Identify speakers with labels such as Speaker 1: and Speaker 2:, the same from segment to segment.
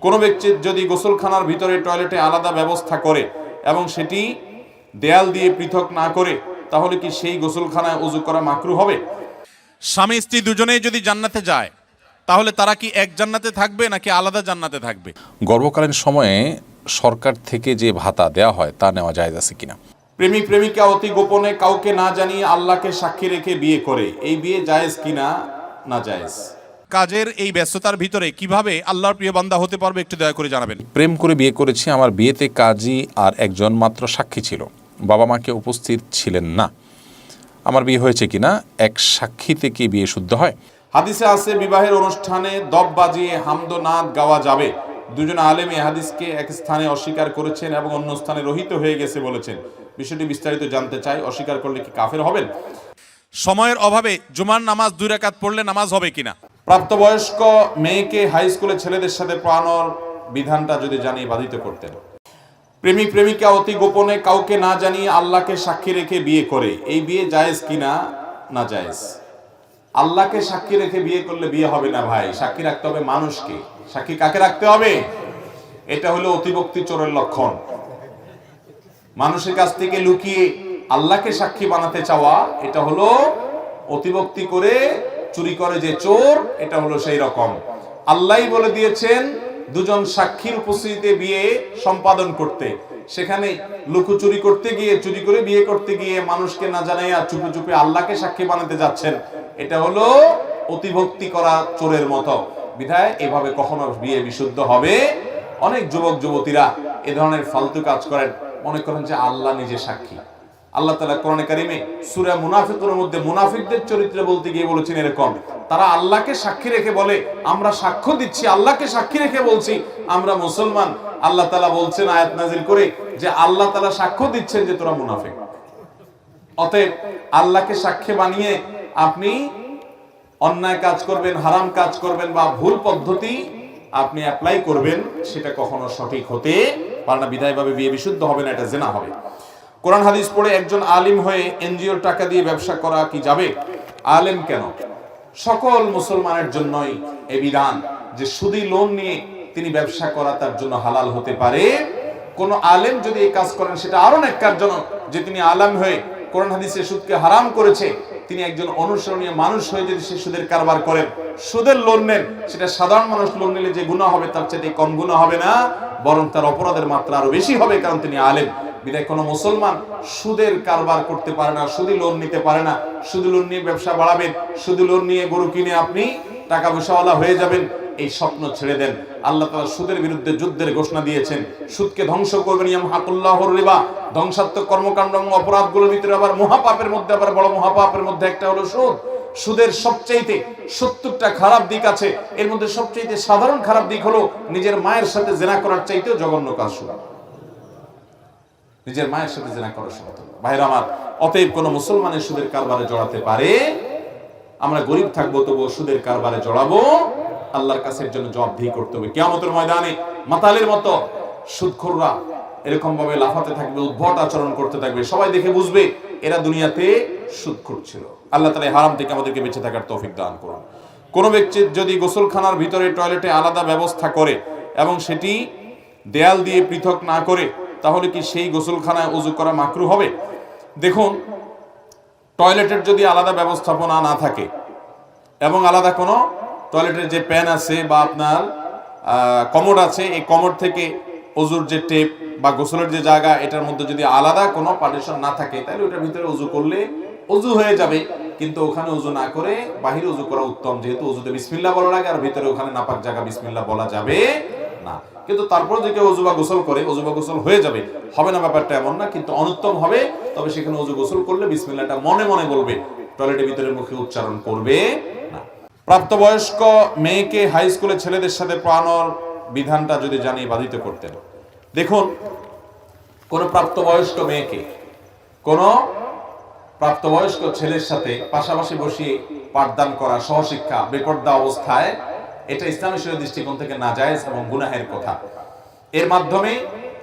Speaker 1: কোনো ব্যক্তি যদি গোসলখানার ভিতরে টয়লেটে আলাদা ব্যবস্থা করে এবং সেটি দেয়াল দিয়ে পৃথক না করে, তাহলে কি সেই গোসলখানায় ওযু করা মাকরুহ হবে?
Speaker 2: স্বামী স্ত্রী দুজনেই যদি জান্নাতে যায়, তাহলে তারা কি এক জান্নাতে থাকবে নাকি আলাদা জান্নাতে থাকবে?
Speaker 3: গর্ভকালীন সময়ে সরকার থেকে যে ভাতা দেওয়া হয় তা নেওয়া জায়েজ আছে কিনা?
Speaker 1: প্রেমিক প্রেমিকা অতি গোপনে কাউকে না জানিয়ে আল্লাহকে সাক্ষী রেখে বিয়ে করে, এই বিয়ে জায়েজ কিনা না জায়েজ?
Speaker 2: কাজের এই ব্যস্ততার ভিতরে কিভাবে আল্লাহর প্রিয় বান্দা হতে পারবে একটু দয়া করে জানাবেন।
Speaker 3: প্রেম করে বিয়ে করেছি, আমার বিয়েতে কাজী আর একজন মাত্র সাক্ষী ছিল, বাবা মাকে উপস্থিত ছিলেন না, আমার বিয়ে হয়েছে কিনা? এক সাক্ষীতে কি বিয়ে শুদ্ধ হয়?
Speaker 1: হাদিসে আছে বিবাহের অনুষ্ঠানে দব বাজিয়ে হামদনাদ গাওয়া যাবে। দুজন আলেম এই হাদিসকে এক স্থানে অস্বীকার করেছেন এবং অন্য স্থানে রহিত হয়ে গেছে বলেছেন। বিষয়টি বিস্তারিত জানতে চাই। অস্বীকার করলে কি কাফের হবেন?
Speaker 2: সময়ের অভাবে জুমার নামাজ 2 রাকাত পড়লে নামাজ হবে কিনা?
Speaker 1: প্রাপ্তবয়স্ক মেয়েকে হাই স্কুলে ছেলেদের সাথে পড়ানোর বিধানটা যদি জানিয়ে বাধিত করতেন। প্রেমিক প্রেমিকা অতি গোপনে কাউকে না জানিয়ে আল্লাহকে সাক্ষী রেখে বিয়ে করে, এই বিয়ে জায়েজ কিনা না জায়েজ? আল্লাহকে সাক্ষী রেখে বিয়ে করলে বিয়ে হবে না ভাই, সাক্ষী রাখতে হবে মানুষকে। সাক্ষী কাকে রাখতে হবে? এটা হলো অতিভক্তি চোরের লক্ষণ। মানুষের কাছ থেকে লুকিয়ে আল্লাহকে সাক্ষী বানাতে চাওয়া, এটা হলো অতিভক্তি করে চুরি করে যে চোর, এটা হলো সেই রকম। আল্লাহই বলে দিয়েছেন দুজন সাক্ষীর উপস্থিতিতে বিয়ে সম্পাদন করতে, সেখানে লুকোচুরি করতে গিয়ে, চুরি করে বিয়ে করতে গিয়ে মানুষকে না জানাইয়া চুপে চুপে আল্লাহকে সাক্ষী বানাতে যাচ্ছেন, এটা হলো অতিভক্তি করা চোরের মতো। বিধায় এভাবে কখনো বিয়ে বিশুদ্ধ হবে? অনেক যুবক যুবতীরা এ ধরনের ফালতু কাজ করেন, মনে করেন যে আল্লাহ নিজে সাক্ষী। আল্লাহ তাআলা কোরআনে কারিমে সূরা মুনাফিকুনের মধ্যে মুনাফিকদের চরিত্র বলতে গিয়ে বলেছেন এরকম, তারা আল্লাহকে সাক্ষী রেখে বলে আমরা সাক্ষ্য দিচ্ছি, আল্লাহকে সাক্ষী রেখে বলছি আমরা মুসলমান। আল্লাহ তাআলা বলছেন আয়াত নাযিল করে যে আল্লাহ তাআলা সাক্ষ্য দিচ্ছেন যে তোরা মুনাফিক। অতএব আল্লাহকে সাক্ষী বানিয়ে আপনি অন্যায় কাজ করবেন, হারাম কাজ করবেন বা ভুল পদ্ধতি আপনি অ্যাপ্লাই করবেন, সেটা কখনো সঠিক হতে পারে না। বিধায়ভাবে বিয়ে বিশুদ্ধ হবে না, এটা জিনা হবে। কোরআন হাদিস পড়ে একজন আলিম হয়ে এনজিওর টাকা দিয়ে ব্যবসা করা কি যাবে? আলেম কেন, সকল মুসলমানের জন্যই এই বিধান যে সুদি লোন নিয়ে তিনি ব্যবসা করা তার জন্য হালাল হতে পারে। কোন আলেম যদি এই কাজ করেন সেটা আরো ন্যাক্কারজনক যে তিনি আলেম হয়ে কোরআন হাদিসে সুদকে হারাম করেছে, তিনি একজন অনুসরণীয় মানুষ হয়ে যদি সে সুদের কারবার করেন, সুদের লোন নেন, সেটা সাধারণ মানুষ লোন নিলে যে গুনাহ হবে তার চেয়ে কম গুনাহ হবে না, বরং তার অপরাধের মাত্রা আরো বেশি হবে, কারণ তিনি আলেম। বিধায় কোনো মুসলমান সুদের কারবার করতে পারে না, সুদি লোন নিতে পারে না। সুদি লোন নিয়ে ব্যবসা বাড়াবেন, সুদি লোন নিয়ে গরু কিনে আপনি টাকা পয়সাওয়ালা হয়ে যাবেন, এই স্বপ্ন ছেড়ে দেন। আল্লাহ তাআলা সুদের বিরুদ্ধে যুদ্ধের ঘোষণা দিয়েছেন, সুদকে ধ্বংস করবেন। ইয়ামহাকুল্লাহুর রিবা, ধ্বংসাত্মক কর্মকাণ্ড এবং অপরাধগুলোর ভিতরে আবার মহাপাপের মধ্যে, আবার বড় মহাপাপের মধ্যে একটা হলো সুদ। সুদের সবচাইতে 70টা খারাপ দিক আছে, এর মধ্যে সবচাইতে সাধারণ খারাপ দিক হলো নিজের মায়ের সাথে জিনা করার চাইতেও জঘন্য কাজ সুদ। নিজের মায়ের সাথে জিনা করার সাথে। ভাইরা আমার, অতএব কোন মুসলমানের সুদের কারবারে জড়াতে পারে? আমরা গরিব থাকবো তবুও সুদের কারবারে জড়াবো, আল্লাহর কাছে এর জন্য জবাবদিহি করতে হবে। কিয়ামতের ময়দানে মাতালের মতো সুদখোররা এরকম ভাবে লাফাতে থাকবে, উদ্ভট আচরণ করতে থাকবে, সবাই দেখে বুঝবে এরা দুনিয়াতে সুদখোর ছিল। আল্লাহ তাআলা এই হারাম থেকে আমাদেরকে বেঁচে থাকার তৌফিক দান করুন। কোন ব্যক্তি যদি গোসলখানার ভিতরে টয়লেটে আলাদা ব্যবস্থা করে এবং সেটি দেয়াল দিয়ে পৃথক না করে, তাহলে কি সেই গোসলখানায় ওযু করা মাকরুহ হবে? দেখুন, টয়লেটের যদি আলাদা ব্যবস্থাপনা না থাকে এবং আলাদা কোনো টয়লেটের যে প্যান আছে বা আপনার কমোড আছে, এই কমোড থেকে ওযুর যে টেপ বা গোসলের যে জায়গা, এটার মধ্যে যদি আলাদা কোনো পার্টিশন না থাকে, তাহলে ওটার ভিতরে ওযু করলে ওযু হয়ে যাবে। কিন্তু ওখানে ওযু না করে বাহিরে ওযু করা উত্তম, যেহেতু ওযুতে বিসমিল্লাহ বলা লাগে, আর ভিতরে ওখানে নাপাক জায়গা বিসমিল্লাহ বলা যাবে না। কিন্তু তারপর যে কেউ ওযু বা গোসল করে, ওযু বা গোসল হয়ে যাবে, হবে না ব্যাপারটা এমন না, কিন্তু অনুত্তম হবে। তবে সেখানে ওযু গোসল করলে বিসমিল্লাহটা মনে মনে বলবে, টয়লেটের ভিতরে মুখে উচ্চারণ করবে না। প্রাপ্তবয়স্ক মেয়েকে হাই স্কুলে ছেলেদের সাথে পড়ানোর বিধানটা যদি জানিয়ে বাধিত করতেন। দেখুন, কোন প্রাপ্তবয়স্ক মেয়েকে কোন প্রাপ্তবয়স্ক ছেলের সাথে পাশাপাশি বসিয়ে পাঠদান করা, সহশিক্ষা বেপরদা অবস্থায়, এটা ইসলামী শরীয়ত দৃষ্টিকোণ থেকে নাজায়েজ এবং গুনাহের কথা। এর মাধ্যমে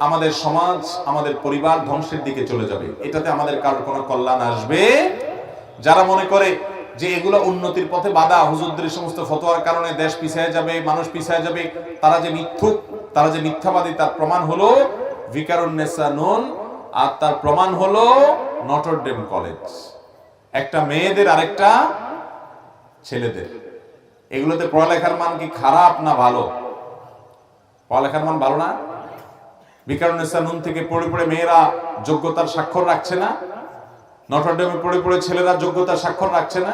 Speaker 1: আমাদের সমাজ, আমাদের পরিবার ধ্বংসের দিকে চলে যাবে। এটাতে আমাদের কারোর কোনো কল্যাণ আসবে। যারা মনে করে যে এগুলো উন্নতির পথে বাধা, হুজুরদের সমস্ত ফতোয়ার কারণে দেশ পিছিয়ে যাবে, মানুষ পিছিয়ে যাবে, তারা যে মিথ্যুক, তারা যে মিথ্যাবাদী, তার প্রমাণ হলো ভিকারুন্নেসা নুন, আর তার প্রমাণ হলো নটর ডেম কলেজ। একটা মেয়েদের আরেকটা ছেলেদের, এগুলোতে পড়ালেখার মান কি খারাপ না ভালো? পড়ালেখার মান ভালো না? ভিকারুন্নেসা নুন থেকে পড়ে পড়ে মেয়েরা যোগ্যতার স্বাক্ষর রাখছে না? নটর ডেমে পড়ে পড়ে ছেলেরা যোগ্যতার স্বাক্ষর রাখছে না?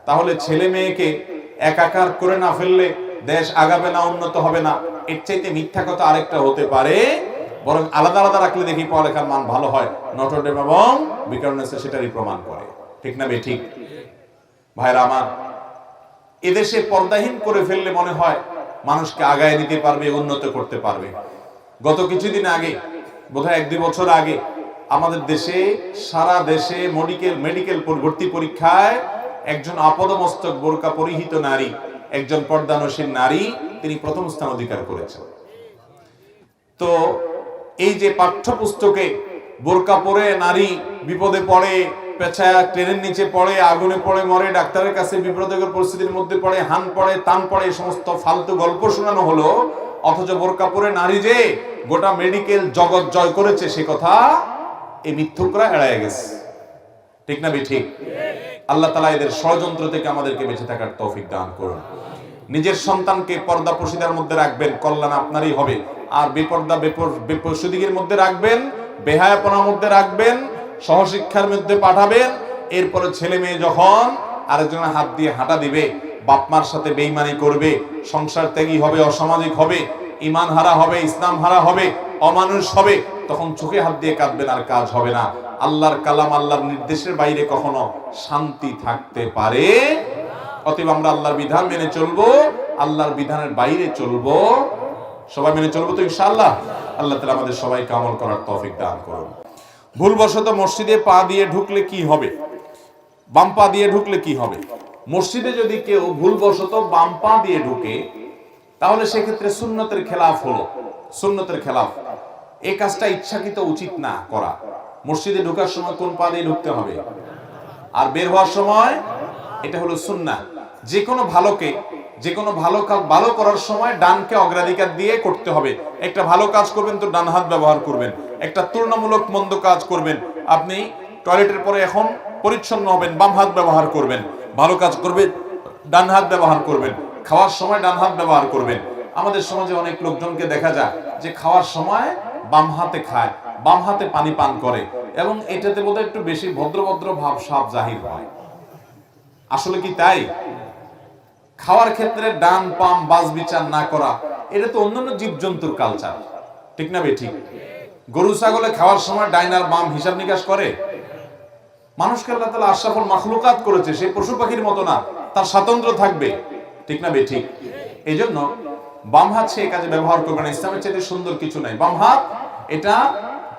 Speaker 1: তাহলে ছেলে মেয়েকে একাকার করে না ফেললে দেশ আগাবে না, উন্নত হবে না। এর চাইতে মিথ্যা কথা আরেকটা হতে পারে? বরং আলাদা আলাদা রাখলে দেখি পড়ালেখার মান ভালো হয়। নটর ডেম এবং ভিকারুন্নেসা সেটারই প্রমাণ করে। ঠিক না বে ঠিক? ভাইরা আমার, এদেশে পর্দাহীন করে ফেললে মনে হয় মানুষকে আগায় দিতে পারবে, উন্নত করতে পারবে। গত কিছুদিন আগে, বোধহয় 1-2 বছর আগে, আমাদের দেশে, সারা দেশে মেডিকেল ভর্তি পরীক্ষায় একজন আপাদমস্তক বোরকা পরিহিত নারী, একজন পর্দানসীন নারী, তিনি প্রথম স্থান অধিকার করেছেন। তো এই যে পাঠ্যপুস্তকে বোরকা পরে নারী বিপদে পড়ে, পেছায়া ট্রেনের নিচে পড়ে, আগুনে পড়ে মরে, ডাক্তারের কাছে বিব্রতকর পরিস্থিতির মধ্যে পড়ে, হান পড়ে, তান পড়ে, এই সমস্ত ফালতু গল্প শোনানো হলো, অথচ বোরকা পরে নারী যে গোটা মেডিকেল জগৎ জয় করেছে সে কথা এই মিথ্যুকরা এড়ায় গেছে। ঠিক না ঠিক? আল্লাহ তাআলা এদের ষড়যন্ত্র থেকে আমাদেরকে বেঁচে থাকার তৌফিক দান করুন। নিজের সন্তানকে পর্দা পশিদার মধ্যে রাখবেন, কল্যাণ আপনারই হবে। আর বেপর্দা বেপরসুদিগের মধ্যে রাখবেন, বেহায়াপনার মধ্যে রাখবেন, সহশিক্ষার মধ্যে পাঠাবেন। এরপরে ছেলে মেয়ে যখন আরেকজনের হাত দিয়ে হাঁটা দিবে, বাপমার সাথে বেঈমানি করবে, সংসার ত্যাগী হবে, অসামাজিক হবে, ঈমান হারা হবে, ইসলাম হারা হবে, অমানুষ হবে, তখন চোখে হাত দিয়ে কাঁদবেন, আর কাজ হবে না। আল্লাহর কালাম, আল্লাহর নির্দেশের বাইরে কখনো শান্তি থাকতে পারে? অতএব আমরা আল্লাহর বিধান মেনে চলবো, আল্লাহর বিধানের বাইরে চলবো, সবাই মেনে চলবো তো ইনশাআল্লাহ। আল্লাহ তাআলা আমাদের সবাইকে আমল করার তৌফিক দান করুন। ভুলবশত মসজিদে পা দিয়ে ঢুকলে কি হবে? বাম পা দিয়ে ঢুকলে কি হবে? মসজিদে যদি কেউ ভুলবশত বাম পা দিয়ে ঢুকে, তাহলে সেক্ষেত্রে সুন্নতের খেলাফ হলো, সুন্নতের খেলাফ। এই কাজটা ইচ্ছাকৃত উচিত না করা। মসজিদে ঢোকার সময় কোন পা দিয়ে ঢুকতে হবে, আর বের হওয়ার সময়, এটা হলো সুন্নাহ। যে কোনো ভালোকে, যে কোনো ভালো কাজ ভালো করার সময় ডানকে অগ্রাধিকার দিয়ে করতে হবে। একটা ভালো কাজ করবেন তো ডান হাত ব্যবহার করবেন। একটা তুলনামূলক মন্দ কাজ করবেন, আপনি টয়লেটের পরে এখন পরিচ্ছন্ন হবেন, বাম হাত ব্যবহার করবেন। ভালো কাজ করবেন, ডান হাত ব্যবহার করবেন। খাওয়ার সময় ডান হাত ব্যবহার করবেন। আমাদের সমাজে অনেক লোকজনকে দেখা যায় যে খাওয়ার সময় বাম হাতে খায়, বাম হাতে পানি পান করে, এবং এটাতে বোধহয় একটু বেশি ভদ্র ভাব সাপ জাহির হয়। আসলে কি তাই? খাওয়ার ক্ষেত্রে ডান বাম বাজ বিচার না করা, এটা তো অন্যান্য জীবজন্তুর কালচার। ঠিক না ঠিক? গরু ছাগলে খাওয়ার সময় ডাইন আর বাম হিসাব নিকাশ করে? মানুষকে আল্লাহ তাআলা আশরাফুল মাখলুকাত করেছে, সে পশু পাখির মতো না, তার স্বাতন্ত্র্য থাকবে। ঠিক না ঠিক? এই জন্য বাম হাত সে কাজে ব্যবহার করবে না। ইসলামের চাইতে সুন্দর কিছু নাই। বাম হাত এটা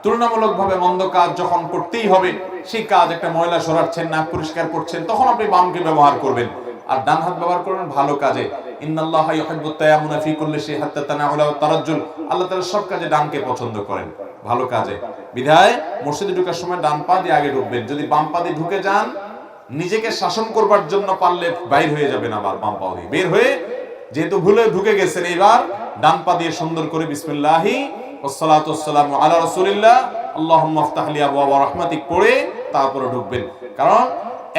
Speaker 1: তুলনামূলকভাবে মন্দ কাজ যখন করতেই হবে, সেই কাজ, একটা ময়লা সরাচ্ছেন, নাক পরিষ্কার করছেন, তখন আপনি বামকে ব্যবহার করবেন। আর ডান হাত ব্যবহার করবেন ভালো কাজে। ইন্নাল্লাহা ইউহিব্বুত তায়াম্মুনা ফি কুল্লি শাইইন হাত্তা তানাউলা ওয়া তারাজ্জুল। আল্লাহ তাআলা সব কাজে ডানকে পছন্দ করেন, ভালো কাজে। বিধায় মসজিদে ঢোকার সময় ডান পা দিয়ে আগে ঢুকবেন। যদি বাম পা দিয়ে ঢুকে যান, নিজেকে শাসন করবার জন্য পারলে বাইর হয়ে যাবেন, আবার বাম পা দিয়ে বের হয়ে, যেহেতু ভুলে ঢুকে গেছেন, এবার ডান পা দিয়ে সুন্দর করে বিসমিল্লাহি ওয়াসসালাতু ওয়াসসালামু আলা রাসূলিল্লাহ আল্লাহুম্মা ইফতাহ লি আবওয়াবা রাহমাতিক পড়ে তারপরে ঢুকবেন। কারণ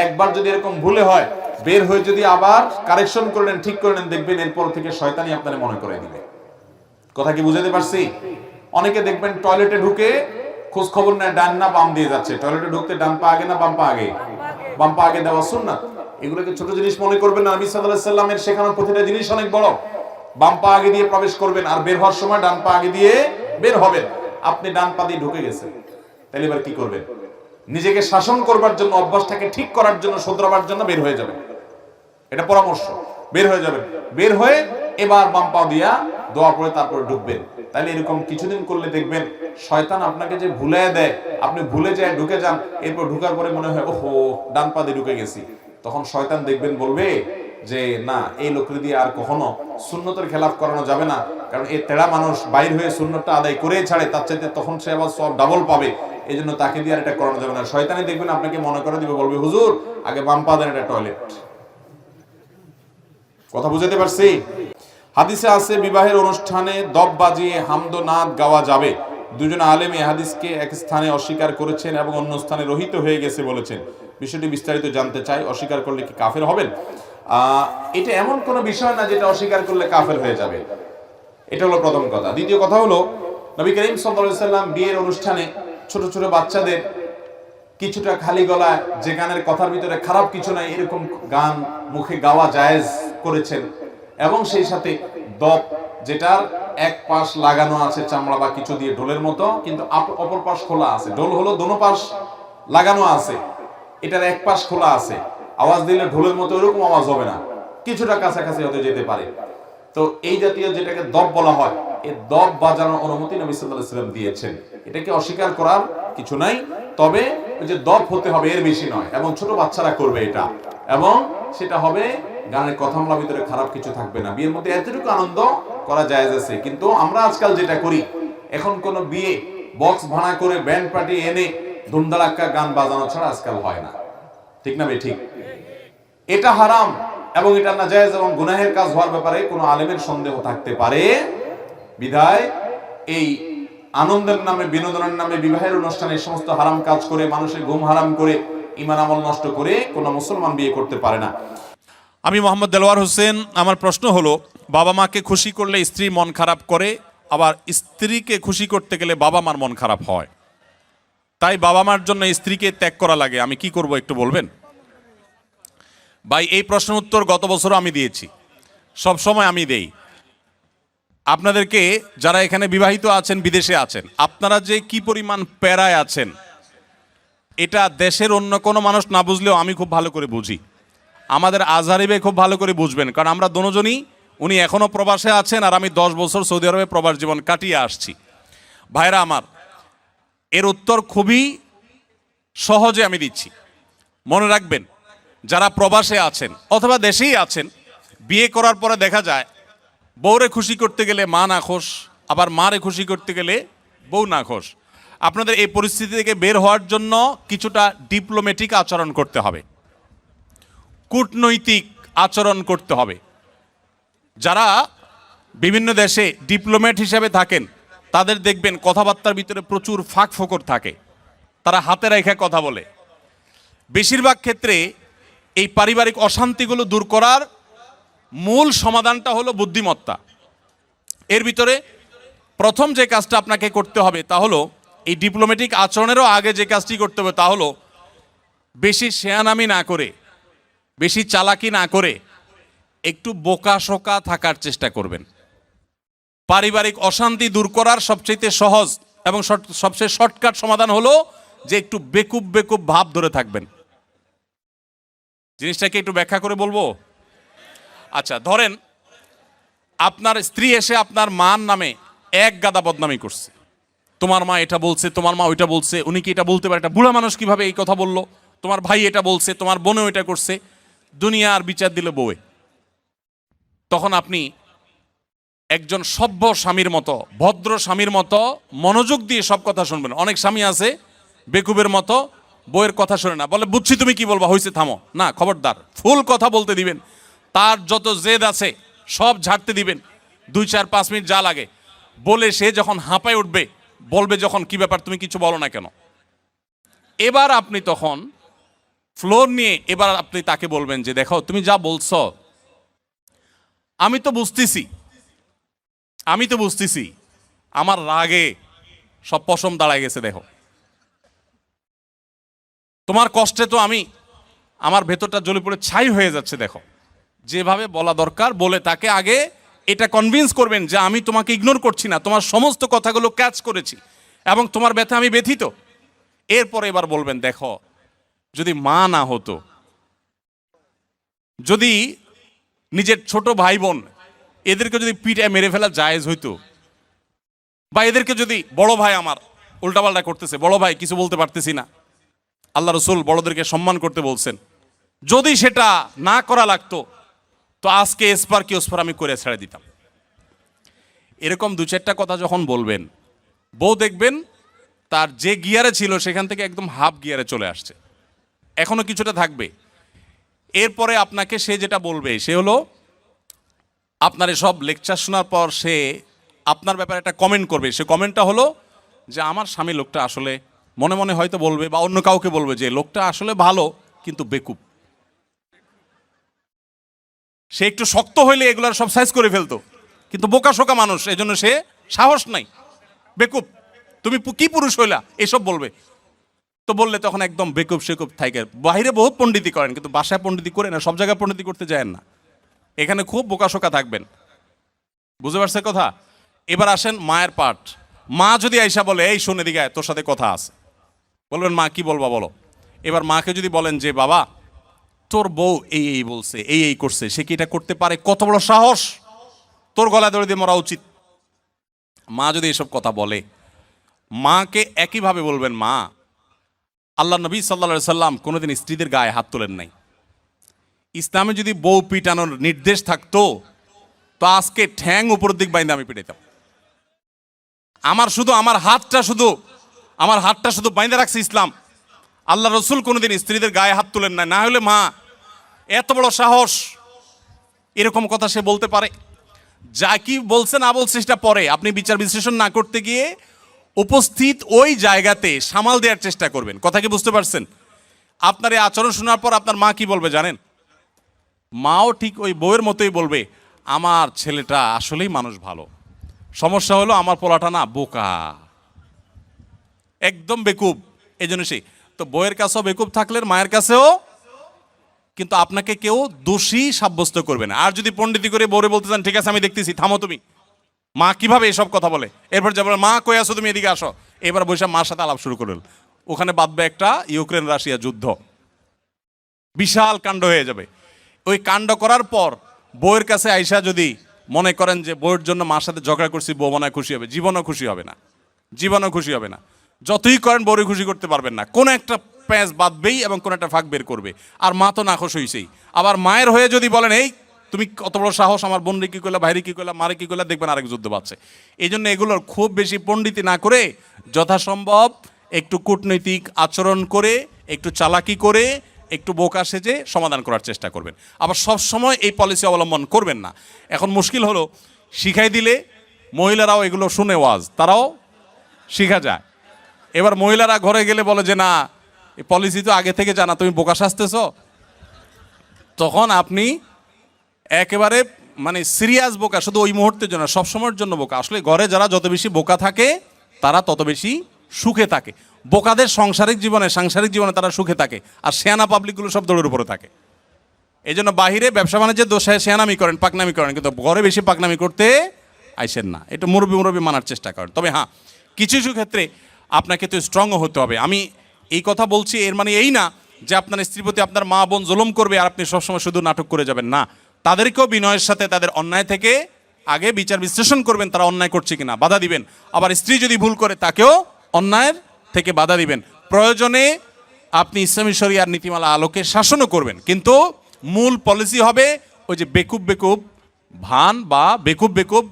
Speaker 1: একবার যদি এরকম ভুলে হয়, বের হয়ে যদি আবার কারেকশন করে নেন, ঠিক করে নেন, দেখবেন এরপর থেকে শয়তানি আপনারে মনে করে দিবে। কথা কি বুঝাতে পারছি? অনেকে দেখবেন টয়লেটে ঢুকে খোঁজ খবর নেয় ডান না বাম দিয়ে যাচ্ছে। টয়লেটে ঢুকতে ডান পা আগে না বাম পা আগে? বাম পা আগে দেওয়া সুন্নাত। এগুলোকে ছোট জিনিস মনে করবেন না। নবী সাল্লাল্লাহু আলাইহি সাল্লামের শেখানো প্রতিটা জিনিস অনেক বড়। বাম পা আগে দিয়ে প্রবেশ করবেন, আর বের হওয়ার সময় ডান পা আগে দিয়ে বের হবেন। আপনি ডান পা দিয়ে ঢুকে গেছেন, তাহলে এবার কি করবেন? নিজেকে শাসন করবার জন্য, অভ্যাসটাকে ঠিক করার জন্য, শুধরাবার জন্য বের হয়ে যাবেন। এটা পরামর্শ। বের হয়ে যাবেন, বের হয়ে এবার বাম পা দিয়া দোয়া পড়ে তারপরে ঢুকবেন। তাহলে এরকম কিছুদিন করলে দেখবেন শয়তান আপনাকে যে ভুলিয়ে দেয়, আপনি ভুলে যায় ঢুকে যান, এরপর ঢুকার পরে মনে হয় ওহো ডান পা দিয়ে ঢুকে গেছি। তখন শয়তান দেখবেন বলবে যে না, এই লোকের দিয়ে আর কখনো সুন্নতের খেলাফ করানো যাবে না, কারণ এই তেড়া মানুষ বাইর হয়ে সুন্নতটা আদায় করে ছাড়ে, তার চাইতে তখন সে আবার সব ডাবল পাবে। এই জন্য তাকে দিয়ে আর এটা করানো যাবে না। শয়তানি দেখবেন আপনাকে মনে করে দিবে, বলবে হুজুর আগে বাম পা দেন, এটা টয়লেট। কথা বুঝাতে পারছি? হাদিসে আছে বিবাহের অনুষ্ঠানে দব বাজিয়ে হামদনাদ গাওয়া যাবে। দুজন আলেম এই হাদিসকে এক স্থানে অস্বীকার করেছেন এবং অন্য স্থানে রহিত হয়ে গেছে বলেছেন। বিষয়টি বিস্তারিত জানতে চাই। অস্বীকার করলে কি কাফের হবেন? এটা এমন কোনো বিষয় না যেটা অস্বীকার করলে কাফের হয়ে যাবে। এটা হলো প্রথম কথা। দ্বিতীয় কথা হলো, নবী করিম সাল্লাল্লাহু আলাইহি সাল্লাম বিয়ের অনুষ্ঠানে ছোট ছোট বাচ্চাদের কিছুটা খালি গলায়, যে গানের কথার ভিতরে খারাপ কিছু নাই এরকম গান মুখে গাওয়া জায়েজ করেছেন, এবং সেই সাথে দপ, যেটার এক পাশ লাগানো আছে চামড়া বা কিছু দিয়ে ঢোলের মতো, কিন্তু অপর পাশ খোলা আছে। ঢোল হলো দোনো পাশ লাগানো আছে, এটার এক পাশ খোলা আছে। আওয়াজ দিলে ঢোলের মতো এরকম আওয়াজ হবে না, কিছুটা কাছাকাছি হতে যেতে পারে। তো এই জাতীয় যেটাকে দপ বলা হয়, এই দপ বাজানোর অনুমতি নবী সাল্লাল্লাহু আলাইহি ওয়াসাল্লাম দিয়েছেন। এটাকে অস্বীকার করার কিছু নাই, তবে ওই যে দপ হতে হবে এর বেশি নয়, এবং ছোট বাচ্চারা করবে এটা, এবং সেটা হবে গানের কথামালার ভিতরে খারাপ কিছু থাকবে না। বিয়ের মধ্যে এতটুকু আনন্দ করা জায়েজ আছে। কিন্তু আমরা আজকাল যেটা করি, এখন কোন বিয়ে বক্স ভাড়া করে ব্যান্ড পার্টি এনে ধুমধাড়াক্কা গান বাজানো ছাড়া আজকাল হয় না। ঠিক না ভাই? ঠিক। এটা হারাম এবং এটা নাজায়েজ এবং গুনাহের কাজ হওয়ার ব্যাপারে কোনো আলেমের সন্দেহ থাকতে পারে। বিধায় এই আনন্দের নামে, বিনোদনের নামে বিবাহের অনুষ্ঠানে এই সমস্ত হারাম কাজ করে, মানুষের ঘুম হারাম করে, ঈমান আমল নষ্ট করে কোনো মুসলমান বিয়ে করতে পারে না।
Speaker 2: আমি মোহাম্মদ দেলোয়ার হোসেন। আমার প্রশ্ন হলো, বাবা মাকে খুশি করলে স্ত্রী মন খারাপ করে, আবার স্ত্রীকে খুশি করতে গেলে বাবা মার মন খারাপ হয়। তাই বাবা মার জন্য স্ত্রীকে ত্যাগ করা লাগে, আমি কি করব একটু বলবেন? ভাই, এই প্রশ্নের উত্তর গত বছরও আমি দিয়েছি, সব সময় আমি দেই। আপনাদেরকে যারা এখানে বিবাহিত আছেন, বিদেশে আছেন, আপনারা যে কি পরিমাণ প্যারায় আছেন, এটা দেশের অন্য কোনো মানুষ না বুঝলেও আমি খুব ভালো করে বুঝি। আমাদের আজহারি ভাই খুব ভালো করে বুঝবেন, কারণ আমরা দুজনই, উনি এখনও প্রবাসে আছেন আর আমি 10 বছর সৌদি আরবে প্রবাস জীবন কাটিয়ে আসছি। ভাইরা আমার, এর উত্তর খুবই সহজে আমি দিচ্ছি। মনে রাখবেন, যারা প্রবাসে আছেন অথবা দেশেই আছেন, বিয়ে করার পরে দেখা যায় বউরে খুশি করতে গেলে মা নাখোশ, আবার মারে খুশি করতে গেলে বউ নাখোশ। আপনাদের এই পরিস্থিতি থেকে বের হওয়ার জন্য কিছুটা ডিপ্লোম্যাটিক আচরণ করতে হবে, কূটনৈতিক আচরণ করতে হবে। যারা বিভিন্ন দেশে ডিপ্লোম্যাট হিসেবে থাকেন, তাদের দেখবেন কথাবার্তার ভিতরে প্রচুর ফাঁক ফোকর থাকে, তারা হাতে রেখে কথা বলে। বেশিরভাগ ক্ষেত্রে এই পারিবারিক অশান্তিগুলো দূর করার মূল সমাধানটা হলো বুদ্ধিমত্তা। এর ভিতরে প্রথম যে কাজটা আপনাকে করতে হবে তা হলো, এই ডিপ্লোম্যাটিক আচরণেরও আগে যে কাজটি করতে হবে তা হলো, বেশি শেয়ানামি না করে, বেশি চালাকি না করে একটু বোকাশোকা থাকার চেষ্টা করবেন। পারিবারিক অশান্তি দূর করার সবচেয়ে সহজ এবং সবচেয়ে শর্টকাট সমাধান হলো যে একটু বেকুব বেকুব ভাব ধরে থাকবেন। জিনিসটাকে একটু ব্যাখ্যা করে বলবো। আচ্ছা, ধরেন আপনার স্ত্রী এসে আপনার মার নামে এক গাদা বদনামি করছে, তোমার মা এটা বলছে, তোমার মা ওইটা বলছে, উনি কি এটা বলতে পারে, এটা বুড়া মানুষ কিভাবে এই কথা বললো, তোমার ভাই এটা বলছে, তোমার বোনও এটা করছে, দুনিয়ার বিচার দিল বউয়ে। তখন আপনি একজন সভ্য স্বামীর মতো, ভদ্র স্বামীর মতো মনোযোগ দিয়ে সব কথা শুনবেন। অনেক স্বামী আছে বেকুবের মতো, বউয়ের কথা শোনে না, বলে বুঝছি তুমি কি বলবা, হয়েছে থামো। না, খবরদার, ফুল কথা বলতে দিবেন। তার যত জেদ আছে সব ঝাড়তে দিবেন, 2, 4, 5 মিনিট যা লাগে বলে সে যখন হাঁপায় উঠবে, বলবে যখন কি ব্যাপার তুমি কিছু বলো না কেন। এবার আপনি তখন ফ্লোর নিয়ে এবার আপনি তাকে বলবেন যে দেখো তুমি যা বলছো আমি তো বুঝতেছি আমার রাগে সব পশম দাঁড়ায় গেছে, দেখো তোমার কষ্টে তো আমার ভেতরটা জ্বলে পড়ে ছাই হয়ে যাচ্ছে, দেখো। যেভাবে বলা দরকার বলে তাকে আগে এটা কনভিন্স করবেন যে আমি তোমাকে ইগনোর করছি না, তোমার সমস্ত কথাগুলো ক্যাচ করেছি এবং তোমার ব্যথা আমি ব্যথিত। এরপরে এবার বলবেন দেখো যদি মা না হতো, যদি নিজের ছোট ভাই বোন এদেরকে যদি পিটায় মেরে ফেলা জায়েজ হইতো, বা এদেরকে যদি বড় ভাই আমার উল্টাপাল্টা করতেছে, বড় ভাই কিছু বলতে পারতেছি না, আল্লাহ রসুল বড়দেরকে সম্মান করতে বলছেন, যদি সেটা না করা লাগতো তো আজকে এসপার কি ওসপার আমি করে ছেড়ে দিতাম। এরকম 2-4টা কথা যখন বলবেন, বউ দেখবেন তার যে গিয়ারে ছিল সেখান থেকে একদম হাফ গিয়ারে চলে আসছে, এখনো কিছুটা থাকবে। এরপরে আপনাকে সে যেটা বলবে সে হলো, আপনার এসব লেকচার শোনার পর সে আপনার ব্যাপারে একটা কমেন্ট করবে। সে কমেন্টটা হলো যে আমার স্বামী লোকটা আসলে, মনে মনে হয়তো বলবে বা অন্য কাউকে বলবে যে লোকটা আসলে ভালো কিন্তু বেকুব। সে একটু শক্ত হইলে এগুলার সব সাইজ করে ফেলতো, কিন্তু বোকা শোকা মানুষ, এই জন্য সে সাহস নাই, বেকুব, তুমি কি পুরুষ হইলা, এসব বলবে। তো বললে তখন একদম বেকুব সেকুব থাকে। বাইরে বহুত পণ্ডিতি করেন, কিন্তু বাসায় পণ্ডিতি করে না, সব জায়গায় পণ্ডিতি করতে যায় না, এখানে খুব বোকা শোকা থাকবেন। বুঝতে পারছে কথা? এবার আসেন মায়ের পাঠ। মা যদি আইসা বলে এই শোনে দিকে তোর সাথে কথা আছে, বলবেন মা কি বলবা বলো। এবার মাকে যদি বলেন যে বাবা তোর বউ এই এই বলছে, এই এই করছে, সে কি এটা করতে পারে, কত বড় সাহস, তোর গলায় দড়ি দিয়ে মরা উচিত। মা যদি এসব কথা বলে, মাকে একইভাবে বলবেন মা আল্লাহ নবী সাল্লা সাল্লাম কোনোদিন স্ত্রীদের গায়ে হাত তোলেন নাই। ইসলামে যদি বউ পিটানোর নির্দেশ থাকতো তো আজকে ঠ্যাং উপরের দিক বাইন্দে আমি পিটাইতাম। আমার হাতটা শুধু বাইন্দে রাখছে ইসলাম। আল্লাহ রসুল কোনোদিন স্ত্রীদের গায়ে হাত তোলেন না। না হলে মা এত বড় সাহস, এরকম কথা সে বলতে পারে। যা কি বলছে না বলছে সেটা পরে, আপনি বিচার বিশ্লেষণ না করতে গিয়ে উপস্থিত ওই জায়গাতে সামাল দেওয়ার চেষ্টা করবেন। কথা কি বুঝতে পারছেন? আপনার এই আচরণ শোনার পর আপনার মা কি বলবে জানেন? মাও ঠিক ওই বউয়ের মতোই বলবে আমার ছেলেটা আসলেই মানুষ ভালো, সমস্যা হলো আমার পোলাটা না বোকা, একদম বেকুব। এই জন্য সেই তো বউয়ের কাছেও বেকুব থাকলেন, মায়ের কাছেও। কিন্তু আপনাকে কেউ দোষী সাব্যস্ত করবে না। আর যদি পণ্ডিতি করে বউরে বলতে চান ঠিক আছে আমি দেখতেছি, থামো তুমি। মা কিভাবে এসব কথা বলে, এরপর যাবার মা কই আসো তুমি, এদিকে আসো। এবার বৈশাখ মার সাথে আলাপ শুরু করলেন, ওখানে বাঁধবে একটা ইউক্রেন রাশিয়া যুদ্ধ, বিশাল কাণ্ড হয়ে যাবে। ওই কাণ্ড করার পর বউয়ের কাছে আইসা যদি মনে করেন যে বউয়ের জন্য মার সাথে ঝগড়া করছি, বউ মনে হয় খুশি হবে, জীবনও খুশি হবে না, জীবনও খুশি হবে না। যতই করেন বউরে খুশি করতে পারবেন না, কোনো একটা প্যাঁচ বাঁধবেই এবং কোনো একটা ফাঁক বের করবে। আর মা তো নাখোশ হইছেই। আবার মায়ের হয়ে যদি বলেন এই তুমি কত বড় সাহস, আমার বোনরে কি করলা, ভাইরে কি করলা, মারে কি করলা, দেখবেন আরেক যুদ্ধ বাড়ছে। এই জন্য এগুলোর খুব বেশি পণ্ডিতি না করে যথাসম্ভব একটু কূটনৈতিক আচরণ করে, একটু চালাকি করে, একটু বোকা সেজে সমাধান করার চেষ্টা করবেন। আবার সব সময় এই পলিসি অবলম্বন করবেন না। এখন মুশকিল হলো শিখাই দিলে মহিলারাও এগুলো শুনে ওয়াজ, তারাও শিখা যায়। এবার মহিলারা ঘরে গেলে বলে যে না এই পলিসি তো আগে থেকে জানা, তুমি বোকা সাজতেছ। তখন আপনি একেবারে মানে সিরিয়াস বোকা, শুধু ওই মুহূর্তের জন্য, সবসময়ের জন্য বোকা। আসলে ঘরে যারা যত বেশি বোকা থাকে তারা তত বেশি সুখে থাকে। বোকাদের সাংসারিক জীবনে তারা সুখে থাকে, আর শেয়ানা পাবলিকগুলো সব দৌড়ের উপরে থাকে। এই জন্য বাহিরে ব্যবসা বাণিজ্যের দোষে শেয়ানামি করেন, পাকনামি করেন, কিন্তু ঘরে বেশি পাকনামি করতে আইসেন না। এটা মুরব্বী মানার চেষ্টা করেন। তবে হ্যাঁ, কিছু কিছু ক্ষেত্রে আপনাকে তো স্ট্রংও হতে হবে। আমি এই কথা বলছি এর মানে এই না যে আপনার স্ত্রীর প্রতি আপনার মা বোন জুলুম করবে আর আপনি সবসময় শুধু নাটক করে যাবেন না। তাদেরকেও বিনয়ের সাথে তাদের অন্যায় থেকে আগে বিচার বিশ্লেষণ করবেন, তারা অন্যায় করছে কিনা, বাধা দিবেন। আবার স্ত্রী যদি ভুল করে তাকেও অন্যায়ের থেকে বাধা দিবেন। প্রয়োজনে আপনি ইসলামী শরিয়ার নীতিমালা আলোকে শাসনও করবেন, কিন্তু মূল পলিসি হবে ওই যে বেকুব ভান বা বেকুব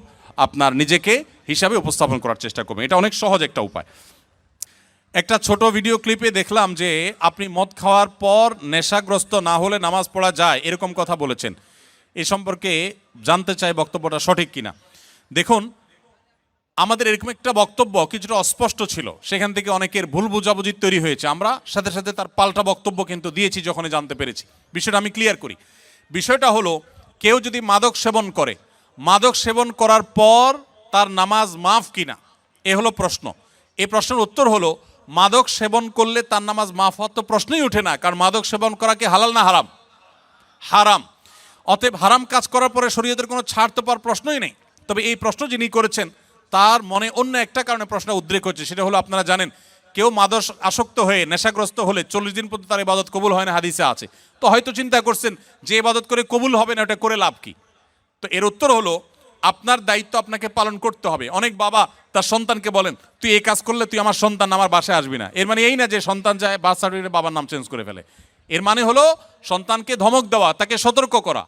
Speaker 2: আপনার নিজেকে হিসাবে উপস্থাপন করার চেষ্টা করবেন। এটা অনেক সহজ একটা উপায়। একটা ছোট ভিডিও ক্লিপে দেখলাম যে আপনি মদ খাওয়ার পর নেশাগ্রস্ত না হলে নামাজ পড়া যায়, এরকম কথা বলেছেন। এ সম্পর্কে জানতে চাই বক্তব্যটা সঠিক কিনা। দেখুন, আমাদের এরকম একটা বক্তব্য কিছুটা অস্পষ্ট ছিল, সেখান থেকে অনেকের ভুল বুঝাবুঝি তৈরি হয়েছে। আমরা সাথে সাথে তার পাল্টা বক্তব্য কিন্তু দিয়েছি যখনই জানতে পেরেছি। বিষয়টা আমি ক্লিয়ার করি। বিষয়টা হলো, কেউ যদি মাদক সেবন করে, মাদক সেবন করার পর তার নামাজ মাফ কিনা, এ হলো প্রশ্ন। এই প্রশ্নের উত্তর হলো মাদক সেবন করলে তার নামাজ মাফ হওয়ার তো প্রশ্নই ওঠে না, কারণ মাদক সেবন করা কি হালাল না হারাম? হারাম। অতএব হারাম কাজ করার পরে শরীয়তের কোনো ছাড় তো পাওয়ার প্রশ্নই নেই। তবে এই প্রশ্ন যিনি করেছেন তার মনে অন্য একটা কারণে প্রশ্ন উদ্রেক হচ্ছে। সেটা হলো, আপনারা জানেন কেউ মাদক আসক্ত হয়ে নেশাগ্রস্ত হলে 40 দিন পর্যন্ত তার ইবাদত কবুল হয় না, হাদিসে আছে। তো হয়তো চিন্তা করছেন যে ইবাদত করে কবুল হবে না, ওটা করে লাভ কি? তো এর উত্তর হলো, আপনার দায়িত্ব আপনাকে পালন করতে হবে। অনেক বাবা তার সন্তানকে বলেন তুই এই কাজ করলে তুই আমার সন্তান আমার বাসায় আসবি না। এর মানে এই না যে সন্তান যায় বার্থ সার্টিফিকেটে বাবার নাম চেঞ্জ করে ফেলে। এর মানে হলো সন্তানকে ধমক দেওয়া, তাকে সতর্ক করা।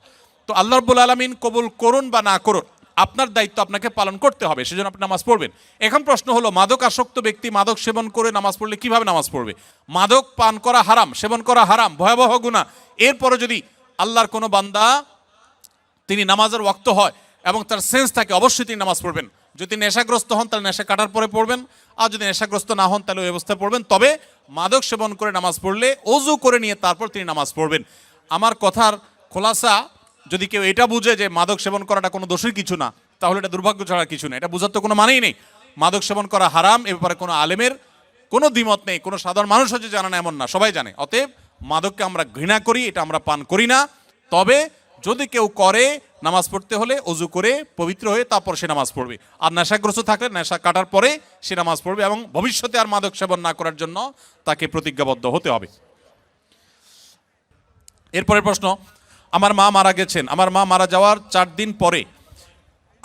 Speaker 2: তো আল্লাহ রাব্বুল আলামিন কবুল করুন বা না করুন, আপনার দায়িত্ব আপনাকে পালন করতে হবে, সেজন্য আপনি নামাজ পড়বেন। এখন প্রশ্ন হলো, মাদক আসক্ত ব্যক্তি মাদক সেবন করে নামাজ পড়লে কিভাবে নামাজ পড়বে? মাদক পান করা হারাম, সেবন করা হারাম, ভয়াবহ গুনাহ। এরপরে যদি আল্লাহর কোনো বান্দা তিনি নামাজের ওয়াক্ত হয় এবং তার সেন্স থাকে, অবশ্যই তিনি নামাজ পড়বেন। যদি নেশাগ্রস্ত হন তাহলে নেশা কাটার পরে পড়বেন, আর যদি নেশাগ্রস্ত না হন তাহলে ওই অবস্থায় পড়বেন। তবে মাদক সেবন করে নামাজ পড়লে অজু করে নিয়ে তারপর তিনি নামাজ পড়বেন। আমার কথার খোলাসা, যদি কেউ এটা বুঝে যে মাদক সেবন করাটা কোনো দোষের কিছু না, তাহলে এটা দুর্ভাগ্য ছাড়া কিছু না। এটা বোঝার তো কোনো মানেই নেই। মাদক সেবন করা হারাম, এ ব্যাপারে কোনো আলেমের কোনো দ্বিমত নেই, কোনো সাধারণ মানুষ হচ্ছে জানে না এমন না, সবাই জানে। অতএব মাদককে আমরা ঘৃণা করি, এটা আমরা পান করি না। তবে যদি কেউ করে, নামাজ পড়তে হলে অজু করে পবিত্র হয়ে তারপর সে নামাজ পড়বে। আর নেশাগ্রস্ত থাকলে নেশা কাটার পরে সে নামাজ পড়বে, এবং ভবিষ্যতে আর মাদক সেবন না করার জন্য তাকে প্রতিজ্ঞাবদ্ধ হতে হবে। এরপরের প্রশ্ন, আমার মা মারা গেছেন, আমার মা মারা যাওয়ার 4 দিন পরে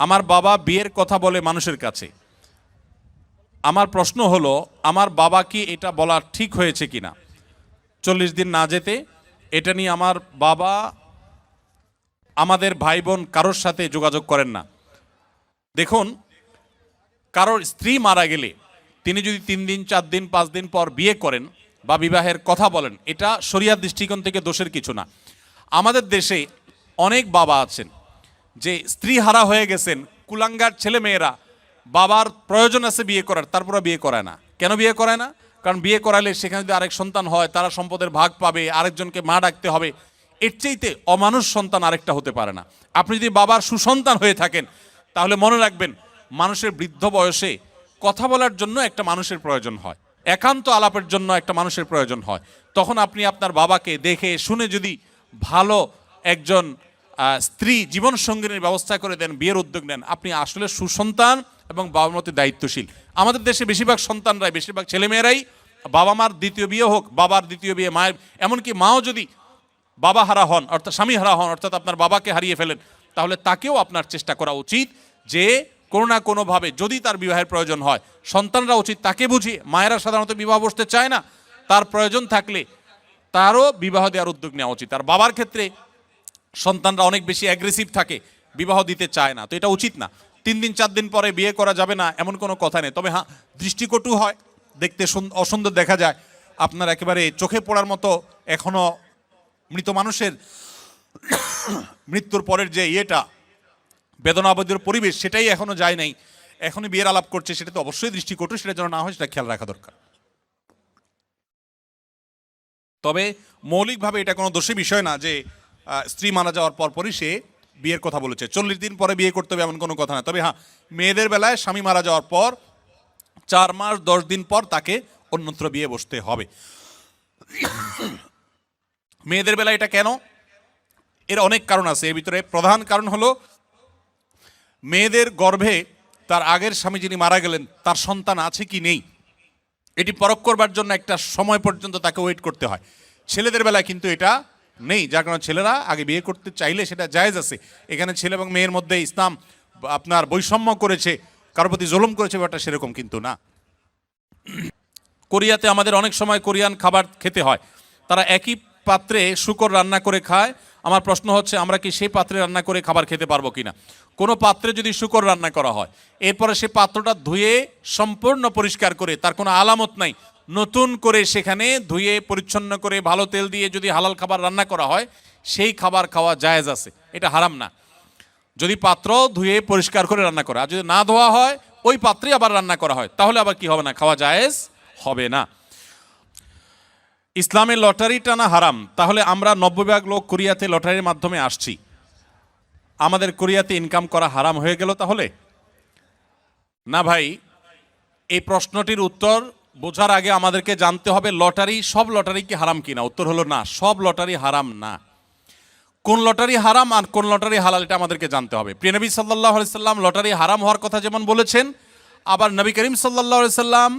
Speaker 2: আমার বাবা বিয়ের কথা বলে মানুষের কাছে। আমার প্রশ্ন হলো, আমার বাবা কি এটা বলা ঠিক হয়েছে কিনা? 40 দিন না যেতে, এটা নিয়ে আমার বাবা আমাদের ভাই বোন কারোর সাথে যোগাযোগ করেন না। দেখুন, কারোর স্ত্রী মারা গেলে তিনি যদি 3 দিন 4 দিন 5 দিন পর বিয়ে করেন বা বিবাহের কথা বলেন, এটা শরিয়ার দৃষ্টিকোণ থেকে দোষের কিছু না। আমাদের দেশে অনেক বাবা আছেন যে স্ত্রী হারা হয়ে গেছেন, কুলাঙ্গার ছেলে মেয়েরা বাবার প্রয়োজন আছে বিয়ে করার, তারপরে বিয়ে করায় না। কেন বিয়ে করায় না? কারণ বিয়ে করালে সেখানে যদি আরেক সন্তান হয়, তারা সম্পদের ভাগ পাবে, আরেকজনকে মা ডাকতে হবে। এর চাইতে অমানুষ সন্তান আরেকটা হতে পারে না। আপনি যদি বাবার সুসন্তান হয়ে থাকেন, তাহলে মনে রাখবেন, মানুষের বৃদ্ধ বয়সে কথা বলার জন্য একটা মানুষের প্রয়োজন হয়, একান্ত আলাপের জন্য একটা মানুষের প্রয়োজন হয়। তখন আপনি আপনার বাবাকে দেখে শুনে যদি ভালো একজন স্ত্রী জীবন সঙ্গিনীর ব্যবস্থা করে দেন, বিয়ের উদ্যোগ নেন, আপনি আসলে সুসন্তান এবং বাবার মতো দায়িত্বশীল। আমাদের দেশে বেশিরভাগ সন্তানরাই, বেশিরভাগ ছেলেমেয়েরাই বাবা মার দ্বিতীয় বিয়ে হোক, বাবার দ্বিতীয় বিয়ে, মায়ের, এমনকি মাও যদি বাবা হারা হন, অর্থাৎ স্বামী হারা হন, অর্থাৎ আপনার বাবাকে হারিয়ে ফেলেন, তাহলে তাকেও আপনার চেষ্টা করা উচিত যে কোনো না কোনোভাবে যদি তার বিবাহের প্রয়োজন হয়, সন্তানরা উচিত তাকে বুঝিয়ে, মায়েরা সাধারণত বিবাহ বসতে চায় না, তার প্রয়োজন থাকলে তারও বিবাহ দেওয়ার উদ্যোগ নেওয়া উচিত। আর বাবার ক্ষেত্রে সন্তানরা অনেক বেশি অ্যাগ্রেসিভ থাকে, বিবাহ দিতে চায় না, তো এটা উচিত না। 3 দিন 4 দিন পরে বিয়ে করা যাবে না এমন কোনো কথা নেই। তবে হ্যাঁ, দৃষ্টিকটু হয়, দেখতে অসুন্দর দেখা যায়, আপনার একেবারে চোখে পড়ার মতো এখনো মৃত মানুষের মৃত্যুর পরের যে ইয়েটা, বেদনাবদের পরিবেশ, সেটাই এখনো যায় নাই, এখনই বিয়ের আলাপ করছে, সেটা তো অবশ্যই দৃষ্টিকটু, সেটা যেন না হয় সেটা খেয়াল রাখা দরকার। তবে মৌলিকভাবে এটা কোনো দোষের বিষয় না যে স্ত্রী মারা যাওয়ার পরপরই সে বিয়ের কথা বলেছে। 40 দিন পরে বিয়ে করতে হবে এমন কোনো কথা না। তবে হ্যাঁ, মেয়েদের বেলায় স্বামী মারা যাওয়ার পর 4 মাস 10 দিন পর তাকে অন্যত্র বিয়ে বসতে হবে। মেয়েদের বেলায় এটা কেন? এর অনেক কারণ আছে। এর ভিতরে প্রধান কারণ হলো, মেয়েদের গর্ভে তার আগের স্বামী যিনি মারা গেলেন তার সন্তান আছে কি নেই, এটি পরখ করবার জন্য একটা সময় পর্যন্ত তাকে ওয়েট করতে হয়। ছেলেদের বেলায় কিন্তু এটা নেই, যার কারণে ছেলেরা আগে বিয়ে করতে চাইলে সেটা জায়েজ আছে। এখানে ছেলে এবং মেয়ের মধ্যে ইসলাম আপনার বৈষম্য করেছে, কারোর প্রতি জুলুম করেছে, ব্যাপারটা সেরকম কিন্তু না। কোরিয়াতে আমাদের অনেক সময় কোরিয়ান খাবার খেতে হয়, তারা একই পাত্রে শূকর রান্না করে খায়। আমার প্রশ্ন হচ্ছে, আমরা কি সেই পাত্রে রান্না করে খাবার খেতে পারবো কিনা? কোনো পাত্রে যদি শূকর রান্না করা হয়, এরপরে সে পাত্রটা ধুয়ে সম্পূর্ণ পরিষ্কার করে, তার কোনো আলামত নাই, নতুন করে সেখানে ধুয়ে পরিচ্ছন্ন করে ভালো তেল দিয়ে যদি হালাল খাবার রান্না করা হয়, সেই খাবার খাওয়া জায়েজ আছে, এটা হারাম না। যদি পাত্র ধুয়ে পরিষ্কার করে রান্না করা, আর যদি না ধোয়া হয়, ওই পাত্রে আবার রান্না করা হয়, তাহলে আবার কি হবে না? খাওয়া জায়েজ হবে না। ইসলামে লটারি টানা হারাম, তাহলে আমরা 90% লোক কোরিয়াতে লটারির মাধ্যমে আসছি, আমাদের কোরিয়াতে ইনকাম করা হারাম হয়ে গেল তাহলে? না ভাই, এই প্রশ্নটির উত্তর বোঝার আগে আমাদেরকে জানতে হবে লটারি, সব লটারি কি হারাম কিনা। উত্তর হলো না, সব লটারি হারাম না। কোন লটারি হারাম আর কোন লটারি হালাল, এটা আমাদেরকে জানতে হবে। প্রিয় নবী সাল্লাল্লাহু আলাইহি সাল্লাম লটারি হারাম হওয়ার কথা যেমন বলেছেন, আবার নবী করিম সাল্লাল্লাহু আলাইহি সাল্লাম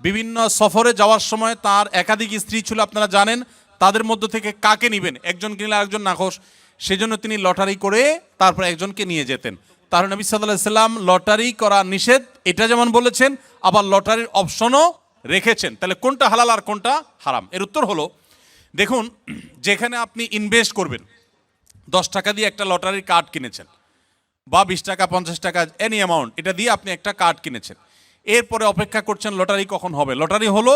Speaker 2: বিভিন্ন সফরে যাওয়ার সময় তার একাধিক স্ত্রী ছিল, আপনারা জানেন, তাদের মধ্য থেকে কাকে নেবেন, একজন কিনলে আরেকজন নাখোশ, সেজন্য তিনি লটারি করে তারপর একজনকে নিয়ে যেতেন। তাহলে নবী সাল্লাল্লাহু আলাইহি সাল্লাম লটারি করা নিষেধ এটা যেমন বলেছেন, আবার লটারির অপশনও রেখেছেন। তাহলে কোনটা হালাল আর কোনটা হারাম? এর উত্তর হলো, দেখুন, যেখানে আপনি ইনভেস্ট করবেন, 10 টাকা দিয়ে একটা লটারির কার্ড কিনেছেন, বা 20 টাকা 50 টাকা এনি অ্যামাউন্ট, এটা দিয়ে আপনি একটা কার্ড কিনেছেন। এরপরে অপেক্ষা করছেন লটারি কখন হবে। লটারি হলো,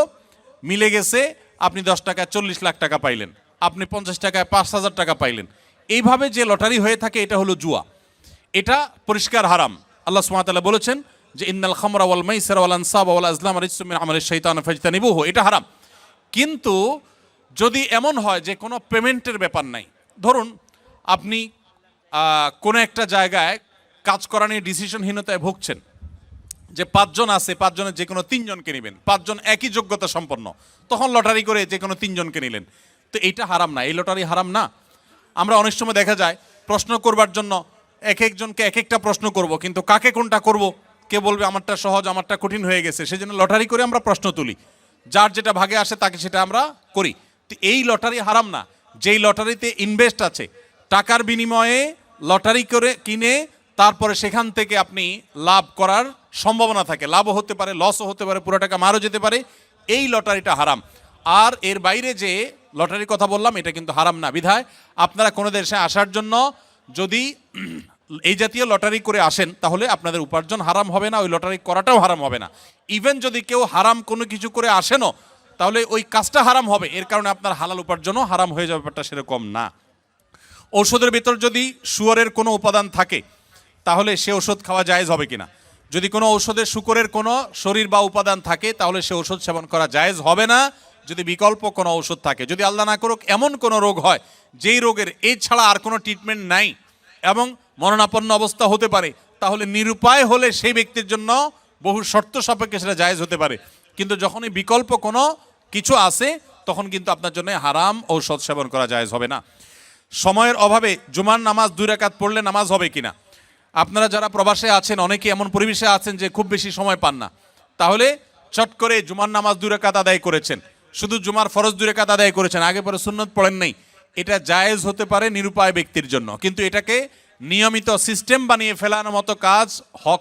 Speaker 2: মিলে গেছে, আপনি 10 টাকায় 40 লাখ টাকা পাইলেন, আপনি 50 টাকায় 5,000 টাকা পাইলেন। এইভাবে যে লটারি হয়ে থাকে এটা হলো জুয়া, এটা পরিষ্কার হারাম। আল্লাহ সুবহানাহু ওয়া তাআলা বলেছেন যে ইন্নাল খামরা ওয়াল মাইসিরা ওয়াল আনসাবা ওয়াল আজলাম রিজসুম মিন আমালিশ শাইতান ফাজতানিবুহু, এটা হারাম। কিন্তু যদি এমন হয় যে কোনো পেমেন্টের ব্যাপার নাই, ধরুন আপনি কোনো একটা জায়গায় কাজ করা নিয়ে ডিসিশনহীনতায় ভুগছেন, যে 5 জন আছে, 5 জনের যে কোনো 3 জনকে নেবেন, 5 জন একই যোগ্যতা সম্পন্ন, তখন লটারি করে যে কোনো 3 জনকে নিলেন, তো এইটা হারাম না, এই লটারি হারাম না। আমরা অনেক সময় দেখা যায় প্রশ্ন করবার জন্য এক একজনকে এক একটা প্রশ্ন করব, কিন্তু কাকে কোনটা করব, কে বলবে আমারটা সহজ আমারটা কঠিন হয়ে গেছে, সেজন্য লটারি করে আমরা প্রশ্ন তুলি, যার যেটা ভাগে আসে তাকে সেটা আমরা করি। তো এই লটারি হারাম না। যেই লটারিতে ইনভেস্ট আছে, টাকার বিনিময়ে লটারি করে কিনে তারপরে সেখান থেকে আপনি লাভ করার সম্ভাবনা থাকে, লাভও হতে পারে, লসও হতে পারে, পুরো টাকা মারও যেতে পারে, এই লটারিটা হারাম। আর এর বাইরে যে লটারির কথা বললাম এটা কিন্তু হারাম না। বিধায় আপনারা কোনো দেশে আসার জন্য যদি এই জাতীয় লটারি করে আসেন, তাহলে আপনাদের উপার্জন হারাম হবে না, ওই লটারি করাটাও হারাম হবে না। ইভেন যদি কেউ হারাম কোনো কিছু করে আসেনও, তাহলে ওই কাজটা হারাম হবে, এর কারণে আপনার হালাল উপার্জনও হারাম হয়ে যাবে, ব্যাপারটা সেরকম না। ঔষধের ভিতর যদি শুয়োরের কোনো উপাদান থাকে, তাহলে সে ওষুধ খাওয়া জায়েজ হবে কিনা? যদি কোনো ঔষধে শূকরের কোনো শরীর বা উপাদান থাকে, তাহলে সে ওষুধ সেবন করা জায়েজ হবে না, যদি বিকল্প কোনো ওষুধ থাকে। যদি আল্লাহ না করুক এমন কোনো রোগ হয় যেই রোগের এই ছাড়া আর কোনো ট্রিটমেন্ট নাই এবং মরণাপন্ন অবস্থা হতে পারে, তাহলে নিরুপায় হলে সেই ব্যক্তির জন্য বহু শর্ত সাপেক্ষে সেটা জায়েজ হতে পারে। কিন্তু যখনই বিকল্প কোনো কিছু আছে, তখন কিন্তু আপনার জন্য হারাম ঔষধ সেবন করা জায়েজ হবে না। সময়ের অভাবে জুমার নামাজ 2 রাকাত পড়লে নামাজ হবে কিনা? আপনারা যারা প্রবাসে আছেন, অনেকে এমন পরিবেশে আছেন যে খুব বেশি সময় পান না, তাহলে চট করে জুমার নামাজ 2 রাকাত আদায় করেছেন, শুধু জুমার ফরজ 2 রাকাত আদায় করেছেন, আগে পরে সুন্নত পড়েন নাই, এটা জায়েজ হতে পারে নিরুপায় ব্যক্তির জন্য, কিন্তু এটাকে নিয়মিত সিস্টেম বানিয়ে ফেলানোর মতো কাজ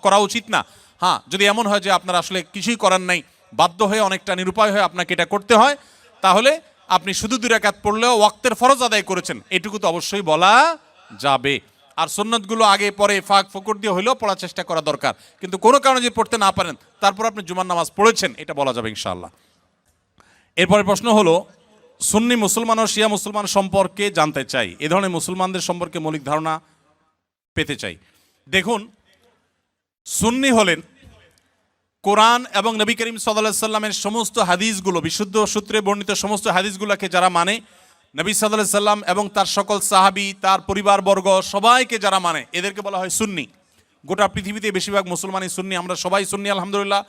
Speaker 2: করা উচিত না। হ্যাঁ, যদি এমন হয় যে আপনার আসলে কিছুই করার নাই, বাধ্য হয়ে অনেকটা নিরুপায় হয়ে আপনাকে এটা করতে হয়, তাহলে আপনি শুধু 2 রাকাত পড়লেও ওয়াক্তের ফরজ আদায় করেছেন, এটুকু তো অবশ্যই বলা যাবে। আর সুন্নতগুলো আগে পরে ফাঁক ফকর দিয়ে হইলেও পড়ার চেষ্টা করা দরকার, কিন্তু কোনো কারণে যদি পড়তে না পারেন তারপর আপনি জুমার নামাজ পড়েছেন, এটা বলা যাবে ইনশাআল্লাহ। এরপরে প্রশ্ন হলো, সুন্নি মুসলমান ও শিয়া মুসলমান সম্পর্কে জানতে চাই, এ ধরনের মুসলমানদের সম্পর্কে মৌলিক ধারণা পেতে চাই। দেখুন, সুন্নি হলেন কোরআন এবং নবী করিম সাল্লাল্লাহু আলাইহি সাল্লামের সমস্ত হাদিসগুলো, বিশুদ্ধ সূত্রে বর্ণিত সমস্ত হাদিসগুলোকে যারা মানে, নবী সাল্লাল্লাহু আলাইহি সাল্লাম এবং তার সকল সাহাবী, তার পরিবারবর্গ সবাইকে যারা মানে, এদেরকে বলা হয় সুন্নি। গোটা পৃথিবীতে বেশিরভাগ মুসলমানই সুন্নি, আমরা সবাই সুন্নি আলহামদুলিল্লাহ।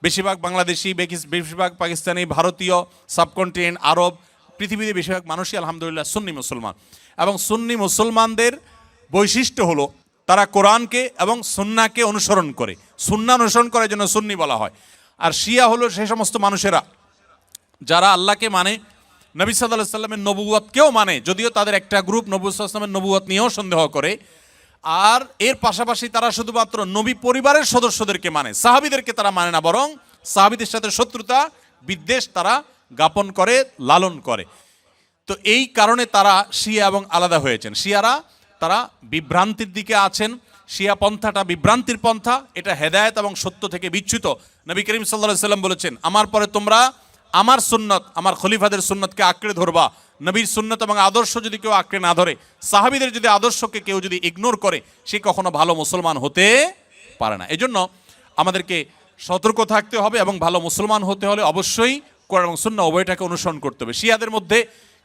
Speaker 2: বেশিরভাগ বাংলাদেশি, বেশিরভাগ পাকিস্তানি, ভারতীয়, সাবকন্টিনেন্ট, আরব, পৃথিবীতে বেশিরভাগ মানুষই আলহামদুলিল্লাহ সুন্নি মুসলমান। এবং সুন্নি মুসলমানদের বৈশিষ্ট্য হলো তারা কোরআনকে এবং সুন্নাহকে অনুসরণ করে, সুন্নাহ অনুসরণ করার জন্য সুন্নি বলা হয়। আর শিয়া হলো সেই সমস্ত মানুষেরা যারা আল্লাহকে মানে, নবী সাল্লাল্লাহু আলাইহি সাল্লামের নবুয়তকেও মানে, যদিও তাদের একটা গ্রুপ নবী সাল্লাল্লাহু আলাইহি সাল্লামের নবুয়ত নিয়েও সন্দেহ করে। আর এর পাশাপাশি তারা শুধুমাত্র নবী পরিবারের সদস্যদেরকে মানে, সাহাবীদেরকে তারা মানে না, বরং সাহাবীদের সাথে শত্রুতা বিদ্বেষ তারা জ্ঞাপন করে, লালন করে। তো এই কারণে তারা শিয়া এবং আলাদা হয়েছেন। শিয়ারা তারা বিভ্রান্তির দিকে আছেন, শিয়া পন্থাটা বিভ্রান্তির পন্থা, এটা হেদায়েত এবং সত্য থেকে বিচ্যুত। নবী করিম সাল্লাল্লাহু আলাইহি সাল্লাম বলেছেন, আমার পরে তোমরা আমার সুন্নত, আমার খলিফাদের সুন্নতকে আঁকড়ে ধরবা। নবীর সুন্নত এবং আদর্শ যদি কেউ আঁকড়ে না ধরে, সাহাবীদের যদি আদর্শকে কেউ যদি ইগনোর করে, সে কখনো ভালো মুসলমান হতে পারে না। এজন্য আমাদেরকে সতর্ক থাকতে হবে এবং ভালো মুসলমান হতে হলে অবশ্যই কোরআন এবং সুন্নাহ উভয়টাকে অনুসরণ করতে হবে। শিয়াদের মধ্যে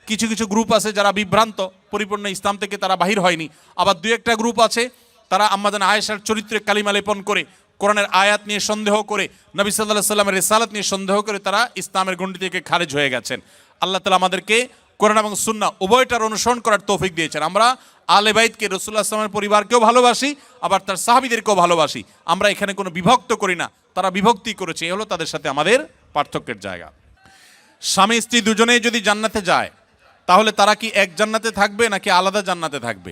Speaker 2: কিছু কিছু গ্রুপ আছে যারা বিভ্রান্ত, পরিপূর্ণ ইসলাম থেকে তারা বাহির হয়নি। আবার 2-1টা গ্রুপ আছে তারা আম্মাজান আয়েশার চরিত্রে কালিমা লেপন করে, কোরআনের আয়াত নিয়ে সন্দেহ করে, নবী সাল্লাল্লাহু আলাইহি সাল্লামের রিসালাত নিয়ে সন্দেহ করে তারা ইসলামের গণ্ডি থেকে খারিজ হয়ে গেছেন। আল্লাহ তাআলা আমাদেরকে কোরআন এবং সুন্নাহ উভয়টার অনুসরণ করার তৌফিক দিয়েছেন। আমরা আলে বাইতকে, রাসূলুল্লাহ সাল্লাল্লাহু আলাইহি ওয়াসাল্লামের পরিবারকেও ভালোবাসি, আবার তার সাহাবীদেরকেও ভালোবাসি। আমরা এখানে কোনো বিভক্ত করি না, তারা বিভক্তি করেছে, এ হলো তাদের সাথে আমাদের পার্থক্যের জায়গা। স্বামী স্ত্রী দুজনেই যদি জান্নাতে যায়, তাহলে তারা কি এক জান্নাতে থাকবে নাকি আলাদা জান্নাতে থাকবে?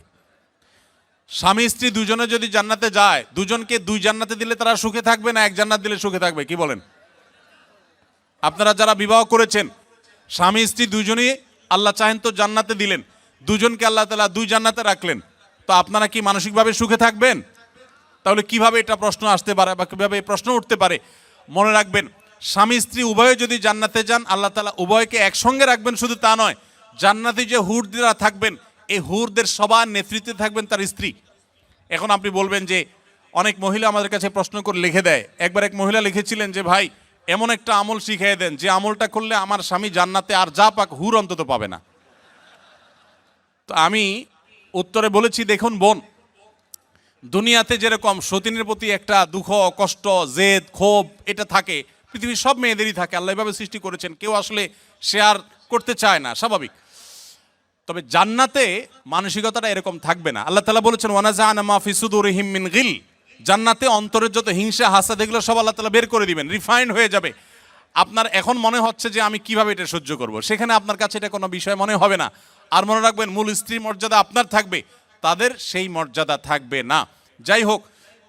Speaker 2: স্বামী স্ত্রী দুজনে যদি জান্নাতে যায়, দুজনকে 2 জান্নাতে দিলে তারা সুখে থাকবে না এক জান্নাত দিলে সুখে থাকবে? কি বলেন? আপনারা যারা বিবাহ করেছেন, স্বামী স্ত্রী দুজনেই আল্লাহ চাহেন তো জান্নাতে দিলেন, দুজনকে আল্লাহ তাআলা 2 জান্নাতে রাখলেন, তো আপনারা কি মানসিকভাবে সুখে থাকবেন? তাহলে কিভাবে এটা প্রশ্ন আসতে পারে বা কিভাবে এই প্রশ্ন উঠতে পারে? মনে রাখবেন, স্বামী স্ত্রী উভয়ে যদি জান্নাতে যান, আল্লাহ তাআলা উভয়কে একসঙ্গে রাখবেন। শুধু তা নয়, জান্নাতে যে হুররা থাকবেন, এই হুরদের সবার নেতৃত্বে থাকবেন তার স্ত্রী। এখন আপনি বলবেন যে অনেক মহিলা আমাদের কাছে প্রশ্ন করে লিখে দেয়। একবার এক মহিলা লিখেছিলেন যে ভাই, এমন একটা আমল শিখিয়ে দেন যে আমলটা করলে আমার স্বামী জান্নাতে আর যা পাক হুর অন্তত পাবে না। তো আমি উত্তরে বলেছি, দেখুন বোন, দুনিয়াতে যেরকম সতীনের প্রতি একটা দুঃখ, কষ্ট, জেদ, ক্ষোভ এটা থাকে, পৃথিবীর সব মেয়েদেরই থাকে। আল্লাহ এভাবে সৃষ্টি করেছেন, কেউ আসলে শেয়ার করতে চায় না, স্বাভাবিক। তবে জান্নাতে মানসিকতাটা এরকম থাকবে না। আল্লাহ তাআলা বলেছেন ওয়ানাজাআনা মা ফি সুদুরিহিম মিন গিল, জান্নাতে অন্তরের যত হিংসা, হাসাদ এগুলো সব আল্লাহ তাআলা বের করে দিবেন, রিফাইন্ড হয়ে যাবে। আপনার এখন মনে হচ্ছে যে আমি কিভাবে এটা সহ্য করব, সেখানে আপনার কাছে এটা কোনো বিষয় মনে হবে না। আর মনে রাখবেন, মূল স্ত্রী মর্যাদা আপনার থাকবে, তাদের সেই মর্যাদা থাকবে না। যাই হোক,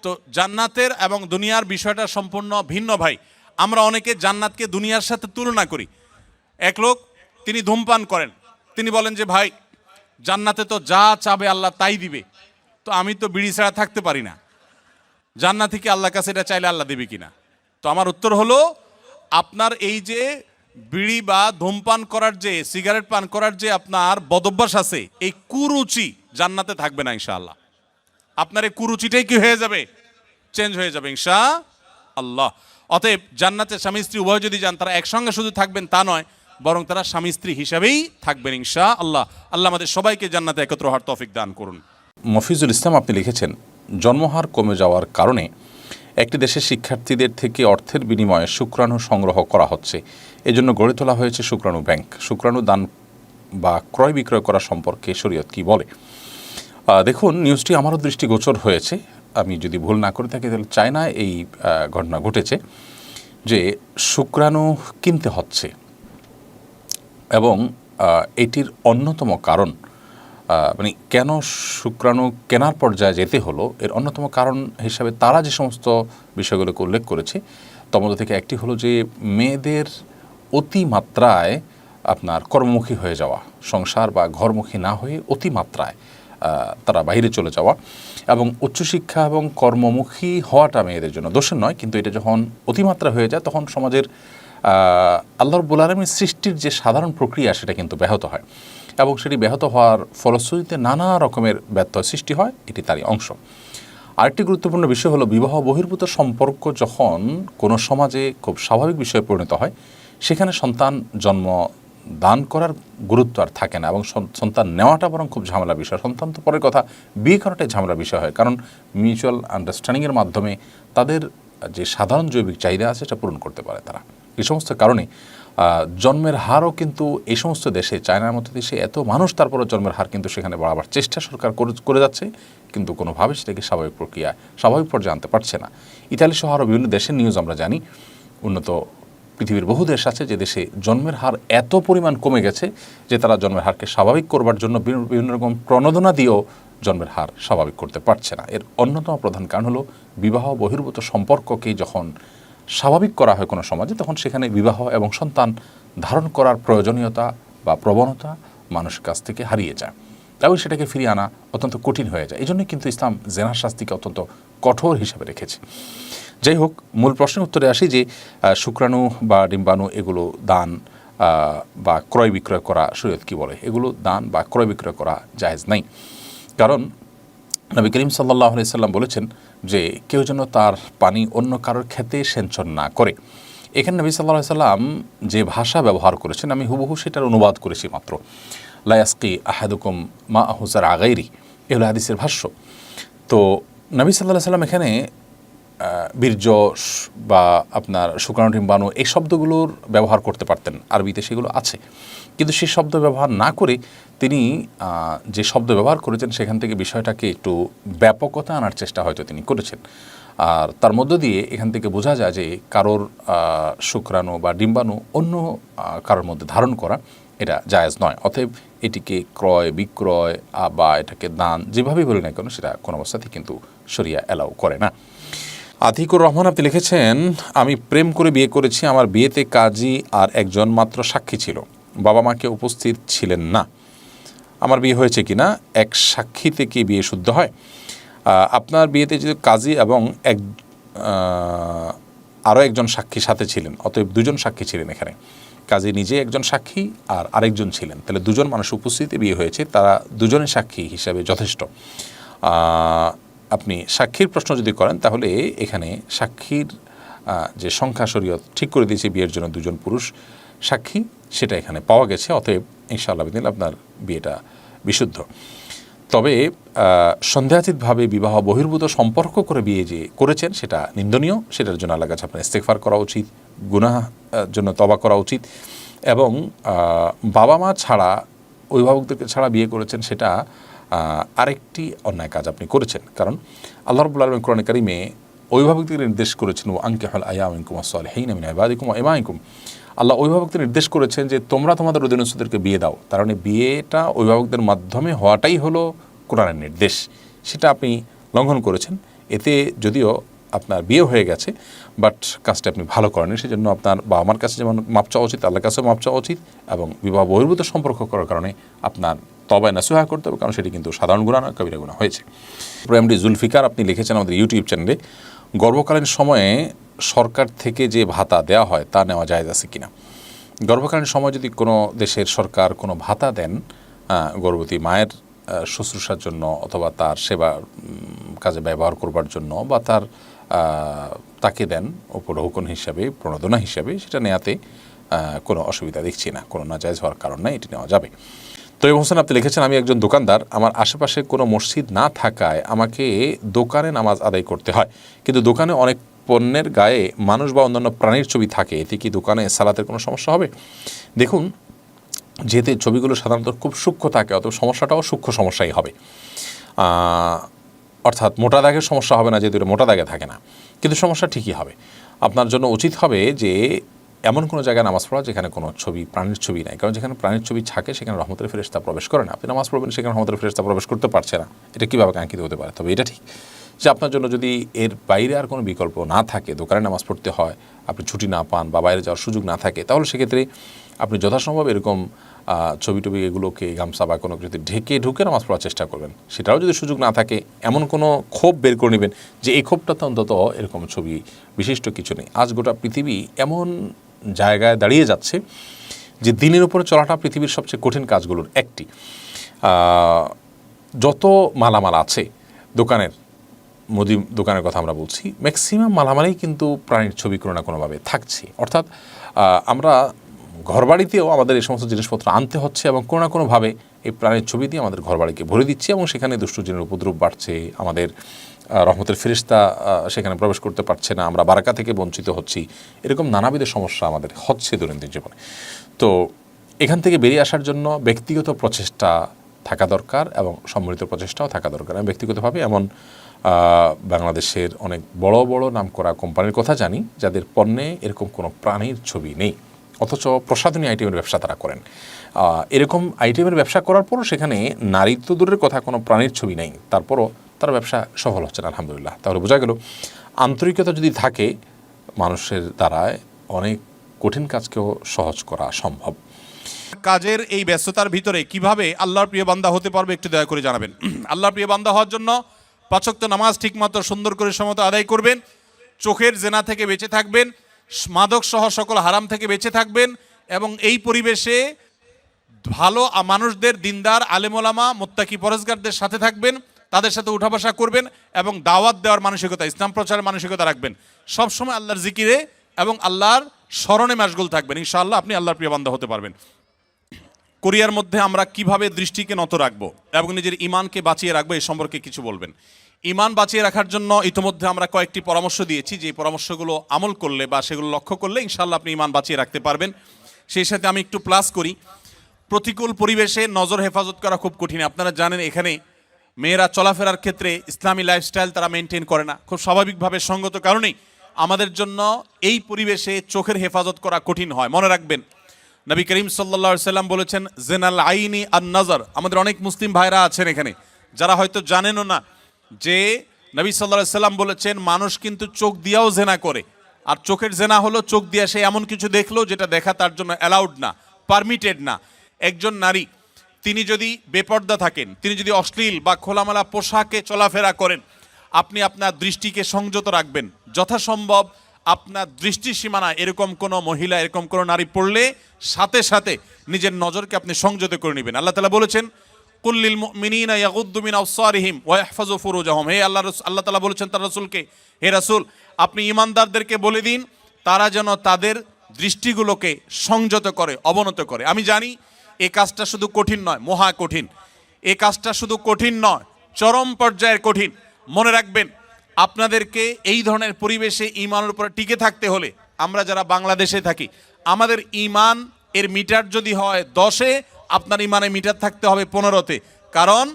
Speaker 2: তো জান্নাতের এবং দুনিয়ার বিষয়টা সম্পূর্ণ ভিন্ন ভাই। আমরা অনেকে জান্নাতকে দুনিয়ার সাথে তুলনা করি। এক লোক, তিনি ধূমপান করেন, তিনি বলেন যে ভাই, জান্নাতে তো যা চাবে আল্লাহ তাই দিবে, তো আমি তো বিড়ি ছাড়া থাকতে পারি না, জান্নাতে কি আল্লাহর কাছে এটা চাইলে আল্লাহ দেবে কিনা? তো আমার উত্তর হলো, আপনার এই যে বিড়ি বা ধূমপান করার যে, সিগারেট পান করার যে আপনার বদভ্যাস আছে, এই কুরুচি জান্নাতে থাকবে না ইনশাআল্লাহ। আপনার এই কুরুচিটাই কি হয়ে যাবে? চেঞ্জ হয়ে যাবে ইনশাআল্লাহ। অতএব জান্নাতে স্বামী স্ত্রী উভয় যদি যান, তারা একসঙ্গে শুধু থাকবেন তা নয়, বরং তারা স্বামী স্ত্রী হিসাবেই থাকবেন ইনশাআল্লাহ। আল্লাহ আমাদের সবাইকে জান্নাতে একত্র হওয়ার তৌফিক দান করুন।
Speaker 3: মফিজুল ইসলাম আপনি লিখেছেন, জন্মহার কমে যাওয়ার কারণে একটি দেশের শিক্ষার্থীদের থেকে অর্থের বিনিময়ে শুক্রাণু সংগ্রহ করা হচ্ছে। এজন্য গড়ে তোলা হয়েছে শুক্রাণু ব্যাংক। শুক্রাণু দান বা ক্রয় বিক্রয় করা সম্পর্কে শরীয়ত কি বলে? দেখুন, নিউজটি আমারও দৃষ্টিগোচর হয়েছে। আমি যদি ভুল না করে থাকি তাহলে চায়নায় এই ঘটনা ঘটেছে যে শুক্রাণু কিনতে হচ্ছে, এবং এটির অন্যতম কারণ, মানে কেন শুক্রাণু কেনার পর্যায়ে যেতে হলো, এর অন্যতম কারণ হিসাবে তারা যে সমস্ত বিষয়গুলোকে উল্লেখ করেছে, তার মধ্যে থেকে একটি হলো যে মেয়েদের অতিমাত্রায় আপনার কর্মমুখী হয়ে যাওয়া, সংসার বা ঘরমুখী না হয়ে অতিমাত্রায় তারা বাইরে চলে যাওয়া, এবং উচ্চশিক্ষা এবং কর্মমুখী হওয়াটা মেয়েদের জন্য দোষের নয়, কিন্তু এটা যখন অতিমাত্রা হয়ে যায় তখন সমাজের আল্লাহ রাব্বুল আলামিনের সৃষ্টির যে সাধারণ প্রক্রিয়া সেটা কিন্তু ব্যাহত হয়, এবং সেটি ব্যাহত হওয়ার ফলশ্রুতিতে নানা রকমের ব্যত্যয় সৃষ্টি হয়, এটি তারই অংশ। আরেকটি গুরুত্বপূর্ণ বিষয় হলো, বিবাহ বহির্ভূত সম্পর্ক যখন কোনো সমাজে খুব স্বাভাবিক বিষয়ে পরিণত হয়, সেখানে সন্তান জন্ম দান করার গুরুত্ব আর থাকে না, এবং সন্তান নেওয়াটা বরং খুব ঝামেলার বিষয়। সন্তান তো পরের কথা, বিয়ে করাটাই ঝামেলার বিষয় হয়, কারণ মিউচুয়াল আন্ডারস্ট্যান্ডিংয়ের মাধ্যমে তাদের যে সাধারণ জৈবিক চাহিদা আছে সেটা পূরণ করতে পারে তারা। এই সমস্ত কারণে জন্মের হারও কিন্তু এই সমস্ত দেশে, চায়নার মতো দেশে এত মানুষ, তারপরে জন্মের হার কিন্তু সেখানে বাড়াবার চেষ্টা সরকার করে যাচ্ছে, কিন্তু কোনোভাবে সেটাকে স্বাভাবিক প্রক্রিয়া, স্বাভাবিক পর্যায়ে আনতে পারছে না। ইতালি সহ আরও বিভিন্ন দেশের নিউজ আমরা জানি। উন্নত পৃথিবীর বহু দেশ আছে যে দেশে জন্মের হার এত পরিমাণ কমে গেছে যে তারা জন্মের হারকে স্বাভাবিক করবার জন্য বিভিন্ন রকম প্রণোদনা দিয়েও জন্মের হার স্বাভাবিক করতে পারছে না। এর অন্যতম প্রধান কারণ হলো, বিবাহ বহির্ভূত সম্পর্ককে যখন স্বাভাবিক করা হয় কোনো সমাজে, তখন সেখানে বিবাহ এবং সন্তান ধারণ করার প্রয়োজনীয়তা বা প্রবণতা মানুষের কাছ থেকে হারিয়ে যায়, এবং সেটাকে ফিরিয়ে আনা অত্যন্ত কঠিন হয়ে যায়। এই জন্যই কিন্তু ইসলাম জেনার শাস্তিকে অত্যন্ত কঠোর হিসাবে রেখেছে। যাই হোক, মূল প্রশ্নের উত্তরে আসি যে শুক্রাণু বা ডিম্বাণু এগুলো দান বা ক্রয় বিক্রয় করা শরীয়ত কি বলে? এগুলো দান বা ক্রয় বিক্রয় করা জায়েজ নাই, কারণ নবী করিম সাল্লাল্লাহু আলাইহি সাল্লাম বলেছেন যে কেউ যেন তার পানি অন্য কারোর খেতে সেঞ্চন না করে। এখানে নবী সাল্লাল্লাহু আলাইহি সাল্লাম যে ভাষা ব্যবহার করেছেন, আমি হুবহু সেটার অনুবাদ করেছি মাত্র। লা ইয়াসকি আহাদুকুম মাআহু যারআ গায়রি, এগুলো হাদিসের ভাষ্য। তো নবী সাল্লাল্লাহু আলাইহি সাল্লাম এখানে বীর্য বা আপনার শুক্রাণু ডিম্বাণু এই শব্দগুলোর ব্যবহার করতে পারতেন, আরবিতে সেগুলো আছে, কিন্তু সেই শব্দ ব্যবহার না করে তিনি যে শব্দ ব্যবহার করেছেন সেখান থেকে বিষয়টাকে একটু ব্যাপকতা আনার চেষ্টা হয়তো তিনি করেছেন। আর তার মধ্য দিয়ে এখান থেকে বোঝা যায় যে কারোর শুক্রাণু বা ডিম্বাণু অন্য কারোর মধ্যে ধারণ করা এটা জায়েজ নয়। অতএব এটিকে ক্রয় বিক্রয় বা এটাকে দান যেভাবেই বলি না কেন, সেটা কোনো অবস্থাতেই কিন্তু শরিয়া অ্যালাউ করে না। আতিকুর রহমান আপনি লিখেছেন, আমি প্রেম করে বিয়ে করেছি। আমার বিয়েতে কাজী আর একজন মাত্র সাক্ষী ছিল, বাবা মাকে উপস্থিত ছিলেন না। আমার বিয়ে হয়েছে কিনা, এক সাক্ষী থেকে বিয়ে শুদ্ধ হয়? আপনার বিয়েতে যদি কাজী এবং আরও একজন সাক্ষী সাথে ছিলেন, অতএব দুজন সাক্ষী ছিলেন এখানে। কাজী নিজে একজন সাক্ষী আর আরেকজন ছিলেন, তাহলে দুজন মানুষ উপস্থিতিতে বিয়ে হয়েছে, তারা দুজনের সাক্ষী হিসাবে যথেষ্ট। আপনি সাক্ষীর প্রশ্ন যদি করেন তাহলে এখানে সাক্ষীর যে সংখ্যা শরীয়ত ঠিক করে দিয়েছে বিয়ের জন্য দুজন পুরুষ সাক্ষী, সেটা এখানে পাওয়া গেছে, অতএব ইনশাআল্লাহ বিদিন আপনার বিয়েটা বিশুদ্ধ। তবে সন্দেহাতীতভাবে বিবাহ বহির্ভূত সম্পর্ক করে বিয়ে যে করেছেন সেটা নিন্দনীয়, সেটার জন্য আল্লাহর কাছে আপনার ইস্তেগফার করা উচিত, গুনাহ জন্য তওবা করা উচিত। এবং বাবা মা ছাড়া, অভিভাবকদেরকে ছাড়া বিয়ে করেছেন, সেটা আরেকটি অন্যায় কাজ আপনি করেছেন। কারণ আল্লাহ রাব্বুল আলামিন কোরআনে কারিমে অভিভাবকদের নির্দেশ করেছেন, ও আনকিহুল আইয়ামা মিনকুম ওয়াস-সালিহিনা মিন ইবাদিকুম ওয়া ইমাইকুম। আল্লাহ অভিভাবকদের নির্দেশ করেছেন যে তোমরা তোমাদের অধীনস্থদেরকে বিয়ে দাও। তার মানে বিয়েটা অভিভাবকদের মাধ্যমে হওয়াটাই হলো কোরআনের নির্দেশ, সেটা আপনি লঙ্ঘন করেছেন। এতে যদিও আপনার বিয়ে হয়ে গেছে, বাট কাজটা আপনি ভালো করেননি, সেজন্য আপনার বাবা মার কাছে যেমন মাপ চাওয়া উচিত, আল্লাহর কাছেও মাপ চাওয়া উচিত। এবং বিবাহ বহির্ভূত সম্পর্ক করার কারণে আপনার তওবা নাসুহা করতে হবে, কারণ সেটি কিন্তু সাধারণ গুনাহ না, কবিরা গুনাহ হয়েছে। এমডি জুলফিকার আপনি লিখেছেন আমাদের ইউটিউব চ্যানেলে, গর্ভকালীন সময়ে সরকার থেকে যে ভাতা দেওয়া হয় তা নেওয়া জায়েজ আছে কিনা। গর্ভকালীন সময় যদি কোনো দেশের সরকার কোনো ভাতা দেন গর্ভবতী মায়ের শুশ্রূষার জন্য, অথবা তার সেবা কাজে ব্যবহার করবার জন্য, বা তাকে দেন উপঢৌকন হিসাবে, প্রণোদনা হিসাবে, সেটা নেওয়াতে কোনো অসুবিধা দেখছি না, কোনো নাজায়েজ হওয়ার কারণ নাই, এটি নেওয়া যাবে। তৈয়ব হোসেন আপনি লিখেছেন, আমি একজন দোকানদার, আমার আশেপাশে কোনো মসজিদ না থাকায় আমাকে দোকানে নামাজ আদায় করতে হয়, কিন্তু দোকানে অনেক পণ্যের গায়ে মানুষ বা অন্যান্য প্রাণীর ছবি থাকে, এতে কি দোকানে সালাতের কোনো সমস্যা হবে? দেখুন, যেহেতু ছবিগুলো সাধারণত খুব সূক্ষ্ম থাকে, অত সমস্যাটাও সূক্ষ্ম সমস্যাই হবে। অর্থাৎ মোটা দাগের সমস্যা হবে না, যেহেতু এটা মোটা দাগে থাকে না, কিন্তু সমস্যা ঠিকই হবে। আপনার জন্য উচিত হবে যে এমন কোনো জায়গায় নামাজ পড়া যেখানে কোনো ছবি, প্রাণীর ছবি নাই, কারণ যেখানে প্রাণীর ছবি থাকে সেখানে রহমতের ফেরেশতা প্রবেশ করে না। আপনি নামাজ পড়বেন, সেখানে রহমতের ফেরেশতা প্রবেশ করতে পারছে না, এটা কীভাবে কাঙ্ক্ষিত হতে পারে? তবে এটা ঠিক যে আপনার জন্য যদি এর বাইরে আর কোনো বিকল্প না থাকে, দোকানে নামাজ পড়তে হয়, আপনি ছুটি না পান বা বাইরে যাওয়ার সুযোগ না থাকে, তাহলে সেক্ষেত্রে আপনি যথাসম্ভব এরকম ছবি টবি এগুলোকে গামছা বা কোনো কিছু ঢেকে ঢুকে নামাজ পড়ার চেষ্টা করবেন। সেটাও যদি সুযোগ না থাকে, এমন কোনো ক্ষোভ বের করে নেবেন যে এই ক্ষোভটাতে অন্তত এরকম ছবি বিশিষ্ট কিছু নেই। আজ গোটা পৃথিবী এমন জায়গায় দাঁড়িয়ে যাচ্ছে যে দিনের উপরে চলাটা পৃথিবীর সবচেয়ে কঠিন কাজগুলোর একটি। যত মালামাল আছে দোকানের, মুদি দোকানের কথা আমরা বলছি, ম্যাক্সিমাম মালামালেই কিন্তু প্রাণীর ছবি কোনো না কোনোভাবে থাকছে। অর্থাৎ আমরা ঘরবাড়িতেও আমাদের এই সমস্ত জিনিসপত্র আনতে হচ্ছে, এবং কোনো না কোনোভাবে এই প্রাণীর ছবি দিয়ে আমাদের ঘরবাড়িকে ভরে দিচ্ছে, এবং সেখানে দুষ্ট জিনের উপদ্রব বাড়ছে, আমাদের রহমতের ফেরেশতা সেখানে প্রবেশ করতে পারছে না, আমরা বারাকা থেকে বঞ্চিত হচ্ছি, এরকম নানাবিধ সমস্যা আমাদের হচ্ছে দৈনন্দিন জীবনে। তো এখান থেকে বেরিয়ে আসার জন্য ব্যক্তিগত প্রচেষ্টা থাকা দরকার, এবং সম্মিলিত প্রচেষ্টাও থাকা দরকার। আমি ব্যক্তিগতভাবে এমন বাংলাদেশের অনেক বড় বড় নামকরা কোম্পানির কথা জানি যাদের পণ্যে এরকম কোনো প্রাণীর ছবি নেই, অথচ প্রসাধনী আইটেমের ব্যবসা তারা করেন। এরকম আইটেমের ব্যবসা করার পরও সেখানে নারীত্ব দূরের কথা কোনো প্রাণীর ছবি নেই, তারপরও তার ব্যবসা সফল হচ্ছে না, আলহামদুলিল্লাহ। তাহলে বোঝা গেল আন্তরিকতা যদি থাকে মানুষের দ্বারায় অনেক কঠিন কাজকেও সহজ করা সম্ভব।
Speaker 2: কাজের এই ব্যস্ততার ভিতরে কিভাবে আল্লাহর প্রিয় বান্দা হতে পারবে একটু দয়া করে জানাবেন। আল্লাহর প্রিয় বান্দা হওয়ার জন্য 5 ওয়াক্ত নামাজ ঠিকমতো সুন্দর করে সমত আদায় করবেন, চোখের জেনা থেকে বেঁচে থাকবেন, মাদক সহ সকল হারাম থেকে বেঁচে থাকবেন, এবং এই পরিবেশে ভালো মানুষদের, দিনদার আলেমোলামা মুত্তাকি পরেজগারদের সাথে থাকবেন, তাদের সাথে উঠা বসা করবেন, এবং দাওয়াত দেওয়ার মানসিকতা, ইসলাম প্রচারের মানসিকতা রাখবেন। সবসময় আল্লাহর জিকিরে এবং আল্লাহর স্মরণে মাশগুল থাকবেন, ইনশাআল্লাহ আপনি আল্লাহর প্রিয় বান্দা হতে পারবেন। কোরিয়ার মধ্যে আমরা কিভাবে দৃষ্টিকে নত রাখবো এবং নিজের ইমানকে বাঁচিয়ে রাখবো, এই সম্পর্কে কিছু বলবেন। ইমান বাঁচিয়ে রাখার জন্য ইতিমধ্যে আমরা কয়েকটি পরামর্শ দিয়েছি, যে পরামর্শগুলো আমল করলে বা সেগুলো লক্ষ্য করলে ইনশাআল্লাহ আপনি ইমান বাঁচিয়ে রাখতে পারবেন। সেই সাথে আমি একটু প্লাস করি, প্রতিকূল পরিবেশে নজর হেফাজত করা খুব কঠিন। আপনারা জানেন এখানে মেয়েরা চলাফেরার ক্ষেত্রে ইসলামী লাইফস্টাইল তারা মেনটেন করে না, খুব স্বাভাবিকভাবে সঙ্গত কারণেই আমাদের জন্য এই পরিবেশে চোখের হেফাজত করা কঠিন হয়। মনে রাখবেন, নবী করিম সাল্লাল্লাহু আলাইহি সাল্লাম বলেছেন, জেনাল আইনি আন নজর। আমাদের অনেক মুসলিম ভাইরা আছেন এখানে যারা হয়তো জানেনও না যে নবী সাল্লাল্লাহু আলাইহি সাল্লাম বলেছেন মানুষ কিন্তু চোখ দিয়েও জেনা করে, আর চোখের জেনা হলো চোখ দিয়ে সে এমন কিছু দেখলো যেটা দেখা তার জন্য অ্যালাউড না, পারমিটেড না। একজন নারী তিনি যদি বেপর্দা থাকেন, তিনি যদি অশ্লীল বা খোলামেলা পোশাকে চলাফেরা করেন, আপনি আপনার দৃষ্টিকে সংযত রাখবেন। যথাসম্ভব আপনার দৃষ্টি সীমানায় এরকম কোনো মহিলা, এরকম কোনো নারী পড়লে সাথে সাথে নিজের নজরকে আপনি সংযত করে নেবেন। আল্লাহ তাআলা বলেছেন, কুল্লিল মুমিনিনা ইয়াগুদ্দু মিন আবসারিহিম ওয়া ইয়াহফাযু ফুরুজাহুম। হে আল্লাহ তাআলা বলেছেন তার রাসূলকে, হে রাসূল আপনি ঈমানদারদেরকে বলে দিন তারা যেন তাদের দৃষ্টিগুলোকে সংযত করে, অবনত করে। আমি জানি এই কাজটা শুধু কঠিন নয়, মহা কঠিন। এই কাজটা শুধু কঠিন নয়, চরম পর্যায়ের কঠিন। মনে রাখবেন, আপনাদেরকে এই ধরনের পরিবেশে ঈমানের উপর টিকে থাকতে হলে, আমরা যারা বাংলাদেশে থাকি, আমাদের ঈমান এর মিটার যদি হয় 10-এ, আপনার ঈমানের মিটার থাকতে হবে 15-তে। কারণ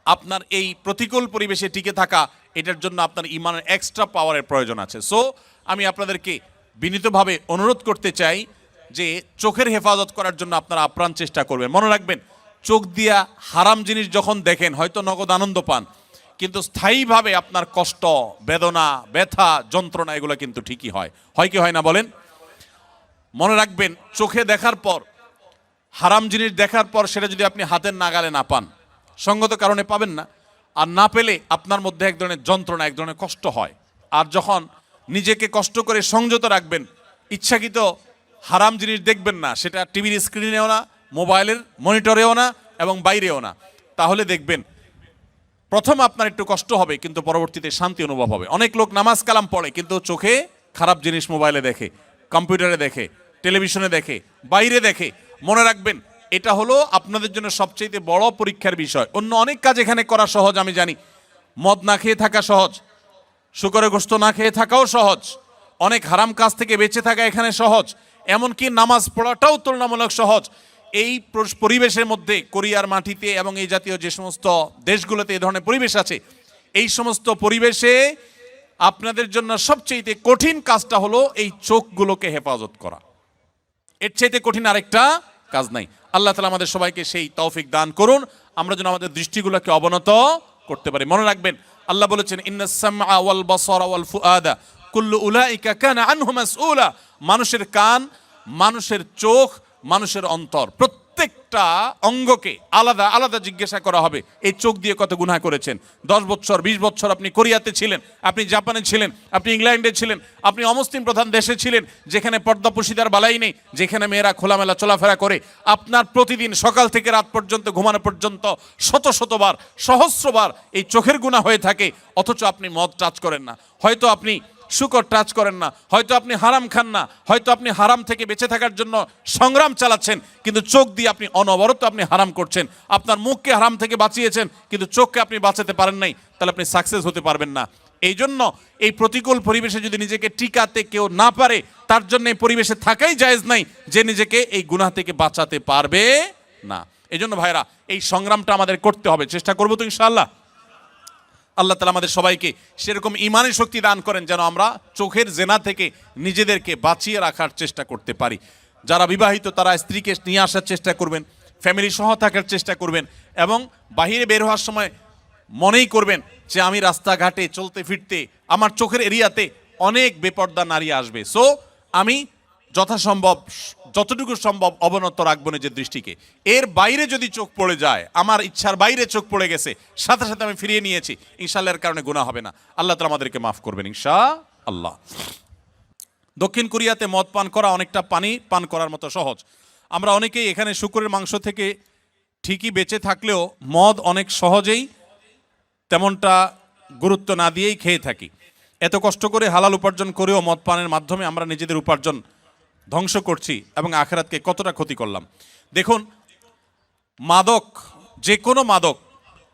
Speaker 2: আপনার এই প্রতিকূল পরিবেশে টিকে থাকা, এটার জন্য আপনার ঈমানের এক্সট্রা পাওয়ারের প্রয়োজন আছে। সো আমি আপনাদেরকে বিনীতভাবে অনুরোধ করতে চাই যে চোখের হেফাজত করার জন্য আপনারা আপ্রাণ চেষ্টা করবেন। মনে রাখবেন, চোখ দিয়া হারাম জিনিস যখন দেখেন হয়তো নগদ আনন্দ পান, কিন্তু স্থায়ীভাবে আপনার কষ্ট, বেদনা, ব্যথা, যন্ত্রণা এগুলো কিন্তু ঠিকই হয়। হয় কি হয় না বলেন? মনে রাখবেন, চোখে দেখার পর, হারাম জিনিস দেখার পর সেটা যদি আপনি হাতের নাগালে না পান, সঙ্গত কারণে পাবেন না, আর না পেলে আপনার মধ্যে এক ধরনের যন্ত্রণা, এক ধরনের কষ্ট হয়। আর যখন নিজেকে কষ্ট করে সংযত রাখবেন, ইচ্ছাকৃত হারাম জিনিস দেখবেন না, সেটা টিভির স্ক্রিনেও না, মোবাইলের মনিটরেও না, এবং বাইরেও না, তাহলে দেখবেন প্রথম আপনার একটু কষ্ট হবে, কিন্তু পরবর্তীতে শান্তি অনুভব হবে। অনেক লোক নামাজ কালাম পড়ে কিন্তু চোখে খারাপ জিনিস মোবাইলে দেখে, কম্পিউটারে দেখে, টেলিভিশনে দেখে, বাইরে দেখে। মনে রাখবেন, এটা হলো আপনাদের জন্য সবচেয়ে বড় পরীক্ষার বিষয়। অন্য অনেক কাজ এখানে করা সহজ, আমি জানি। মদ না খেয়ে থাকা সহজ, শুকরের গোশত না খেয়ে থাকাও সহজ, অনেক হারাম কাজ থেকে বেঁচে থাকা এখানে সহজ, এমনকি নামাজ পড়াটাও তুলনামূলক সহজ। এই পরিবেশের মধ্যে, কোরিয়ার মাটিতে এবং এই জাতীয় যে সমস্ত দেশগুলোতে এই ধরনের পরিবেশ আছে, এই সমস্ত পরিবেশে আপনাদের জন্য সবচেয়ে কঠিন কাজটা হলো এই চোখগুলোকে হেফাজত করা। এর চাইতে কঠিন আরেকটা কাজ নাই। আল্লাহ তাআলা আমাদের সবাইকে সেই তৌফিক দান করুন, আমরা যেন আমাদের দৃষ্টিগুলোকে অবনত করতে পারি। মনে রাখবেন, আল্লাহ বলেছেন, ইন্নাস সামআ ওয়াল বাসারা ওয়াল ফুআদা কুল্লু উলাইকা কানা আনহু মাসউলা। মানুষের কান, মানুষের চোখ, মানুষের অন্তর, প্রত্যেকটা অঙ্গকে আলাদা আলাদা জিজ্ঞাসা করা হবে, এই চোখ দিয়ে কত গুনাহ করেছেন। 10 বছর 20 বছর আপনি কোরিয়াতে ছিলেন, আপনি জাপানে ছিলেন, আপনি ইংল্যান্ডে ছিলেন, আপনি অমুসলিম প্রধান দেশে ছিলেন, যেখানে পর্দাপশিদার বালাই নেই, যেখানে মেয়েরা খোলামেলা চলাফেরা করে। আপনার প্রতিদিন সকাল থেকে রাত পর্যন্ত, ঘুমানো পর্যন্ত শত শতবার, সহস্রবার এই চোখের গুনাহ হয়ে থাকে, অথচ আপনি মদ টাচ করেন না, হয়তো আপনি শুকর টাচ করেন না, হয়তো আপনি হারাম খান না, হয়তো আপনি হারাম থেকে বেঁচে থাকার জন্য সংগ্রাম চালাচ্ছেন, কিন্তু চোখ দিয়ে আপনি অনবরত আপনি হারাম করছেন। আপনার মুখকে হারাম থেকে বাঁচিয়েছেন, কিন্তু চোখকে আপনি বাঁচাতে পারেন নাই, তাহলে আপনি সাকসেস হতে পারবেন না। এই জন্য এই প্রতিকূল পরিবেশে যদি নিজেকে টিকাতে কেউ না পারে, তার জন্য এই পরিবেশে থাকাই জায়েজ নাই, যে নিজেকে এই গুনাহ থেকে বাঁচাতে পারবে না। এই জন্য ভাইরা, এই সংগ্রামটা আমাদের করতে হবে, চেষ্টা করবো তো ইনশাআল্লাহ। আল্লাহ তাআলা আমাদের সবাইকে সেরকম ঈমানের শক্তি দান করেন, যেন আমরা চোখের জেনা থেকে নিজেদেরকে বাঁচিয়ে রাখার চেষ্টা করতে পারি। যারা বিবাহিত তারা স্ত্রীকে নিয়ে আসার চেষ্টা করবেন, ফ্যামিলি সহ থাকার চেষ্টা করবেন, এবং বাহিরে বের হওয়ার সময় মনেই করবেন যে আমি রাস্তাঘাটে চলতে ফিরতে আমার চোখের এরিয়াতে অনেক বেপর্দা নারী আসবে। সো আমি যথাসম্ভব, যতটুকু সম্ভব অবনত রাখবো নিজের দৃষ্টিকে। এর বাইরে যদি চোখ পড়ে যায়, আমার ইচ্ছার বাইরে চোখ পড়ে গেছে, সাথে সাথে আমি ফিরিয়ে নিয়েছি, ইনশাআল্লাহ এর কারণে গুনাহ হবে না। আল্লাহ তাআলা আমাদেরকে মাফ করবেন ইনশাআল্লাহ। দক্ষিণ কোরিয়াতে মদ পান করা অনেকটা পানি পান করার মতো সহজ। আমরা অনেকেই এখানে শুকরের মাংস থেকে ঠিকই বেঁচে থাকলেও মদ অনেক সহজেই তেমনটা গুরুত্ব না দিয়েই খেয়ে থাকি। এত কষ্ট করে হালাল উপার্জন করেও মদ পানের মাধ্যমে আমরা নিজেদের উপার্জন ধ্বংস করছি এবং আখিরাতকে কতটা ক্ষতি করলাম। দেখুন, মাদক, যে কোনো মাদক,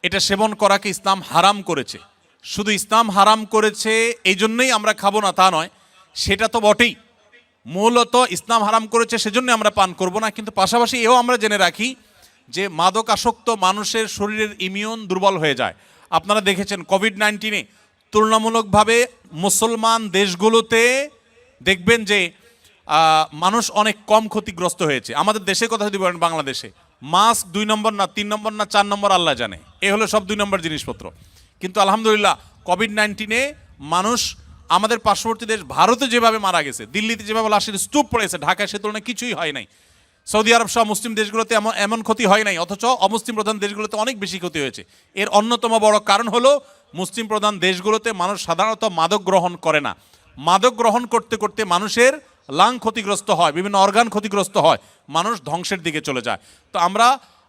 Speaker 2: এটা সেবন করাকে ইসলাম হারাম করেছে। শুধু ইসলাম হারাম করেছে এই জন্যই আমরা খাবো না তা নয়, সেটা তো বটেই। মূলত ইসলাম হারাম করেছে সেজন্য আমরা পান করব না, কিন্তু পাশাপাশি এও আমরা জেনে রাখি যে মাদক আসক্ত মানুষের শরীরের ইমিউন দুর্বল হয়ে যায়। আপনারা দেখেছেন কোভিড-19-এ তুলনামূলকভাবে মুসলমান দেশগুলোতে দেখবেন যে মানুষ অনেক কম ক্ষতিগ্রস্ত হয়েছে। আমাদের দেশের কথা যদি বলেন, বাংলাদেশে মাস্ক 2 নম্বর না 3 নম্বর না 4 নম্বর আল্লাহ জানে, এ হলো সব 2 নম্বর জিনিসপত্র। কিন্তু আলহামদুলিল্লাহ কোভিড-19-এ মানুষ আমাদের পার্শ্ববর্তী দেশ ভারতে যেভাবে মারা গেছে, দিল্লিতে যেভাবে লাশের স্তূপ পড়েছে, ঢাকায় সে তুলনায় কিছুই হয় নাই। সৌদি আরব সহ মুসলিম দেশগুলোতে এমন ক্ষতি হয় নাই, অথচ অমুসলিম প্রধান দেশগুলোতে অনেক বেশি ক্ষতি হয়েছে। এর অন্যতম বড় কারণ হলো মুসলিম প্রধান দেশগুলোতে মানুষ সাধারণত মাদক গ্রহণ করে না। মাদক গ্রহণ করতে করতে মানুষের লাং ক্ষতিগ্রস্ত হয়, বিভিন্ন অর্গান ক্ষতিগ্রস্ত হয়, মানুষ ধ্বংসের দিকে চলে যায়। তো আমরা,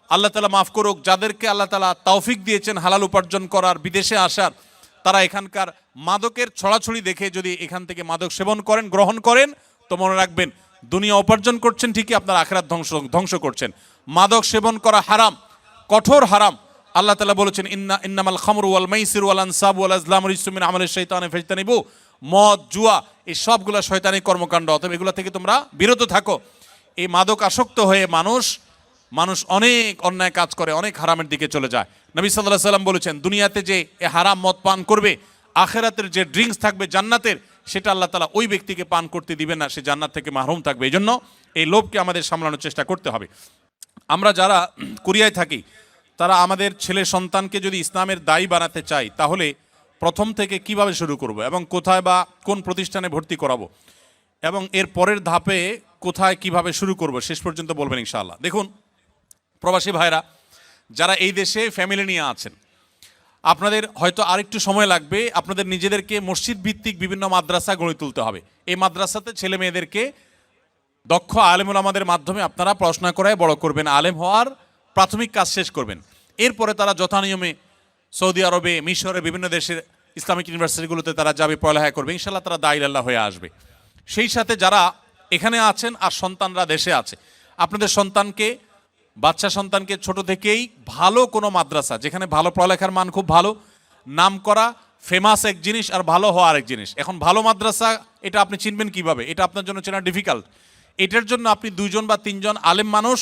Speaker 2: আল্লাহ তাআলা মাফ করুক, যাদেরকে আল্লাহ তাআলা তৌফিক দিয়েছেন হালাল উপার্জন করার, বিদেশে আসার, তারা এখানকার মাদকের ছড়াছড়ি দেখে যদি এখান থেকে মাদক সেবন করেন, গ্রহণ করেন, তো মনে রাখবেন দুনিয়া উপার্জন করছেন ঠিকই, আপনার আখিরাত ধ্বংস করছেন। মাদক সেবন করা হারাম, কঠোর হারাম। আল্লাহ তাআলা বলেছেন ইন্নামাল খামরু ওয়াল মাইসিরু ওয়াল আনসাবু ওয়াল আজলামু রিজসুম মিন আমালিশ শাইতানি ফাজতানিবু। মদ, জুয়া, এই সবগুলো শয়তানি কর্মকাণ্ড, অতএব এগুলো থেকে তোমরা বিরত থাকো। এই মাদক আসক্ত হয়ে মানুষ অনেক অন্যায় কাজ করে, অনেক হারামের দিকে চলে যায়। নবী সাল্লাল্লাহু আলাইহি সাল্লাম বলেছেন, দুনিয়াতে যে এ হারাম মদ পান করবে, আখিরাতের যে ড্রিঙ্কস থাকবে জান্নাতের, সেটা আল্লাহ তাআলা ওই ব্যক্তিকে পান করতে দিবেন না, সে জান্নাত থেকে মাহরুম থাকবে। এই জন্য এই লোভকে আমাদের সামলানোর চেষ্টা করতে হবে। আমরা যারা কোরিয়ায় থাকি, তারা আমাদের ছেলে সন্তানকে যদি ইসলামের দায়ী বানাতে চাই, তাহলে প্রথম থেকে কিভাবে শুরু করব এবং কোথায় বা কোন প্রতিষ্ঠানে ভর্তি করাবো, এবং এর পরের ধাপে কোথায় কিভাবে শুরু করব, শেষ পর্যন্ত বলবেন ইনশাআল্লাহ। দেখুন প্রবাসী ভাইরা যারা এই দেশে ফ্যামিলি নিয়ে আছেন, আপনাদের হয়তো আরেকটু সময় লাগবে। আপনাদের নিজেদেরকে মসজিদ ভিত্তিক বিভিন্ন মাদ্রাসা গড়ে তুলতে হবে। এই মাদ্রাসাতে ছেলে মেয়েদেরকে দক্ষ আলেম ওলামাদের মাধ্যমে আপনারা পড়াশোনা করায় বড় করবেন, আলেম হওয়ার প্রাথমিক কাজ শেষ করবেন। এরপরে তারা যথানিয়মে সৌদি আরবে, মিশরে, বিভিন্ন দেশের ইসলামিক ইউনিভার্সিটিগুলোতে তারা যাবে, পড়ালেখা করবে, ইনশাআল্লাহ তারা দায়ী আল্লাহ হয়ে আসবে। সেই সাথে যারা এখানে আছেন আর সন্তানরা দেশে আছে, আপনাদের বাচ্চা সন্তানকে ছোট থেকেই ভালো কোনো মাদ্রাসা, যেখানে ভালো পড়ালেখার মান খুব ভালো, নাম করা, ফেমাস এক জিনিস, আর ভালো হওয়া আরেক জিনিস। এখন ভালো মাদ্রাসা এটা আপনি চিনবেন কিভাবে? এটা আপনার জন্য চেনা ডিফিকাল্ট। এটার জন্য আপনি 2 জন বা 3 জন আলেম মানুষ,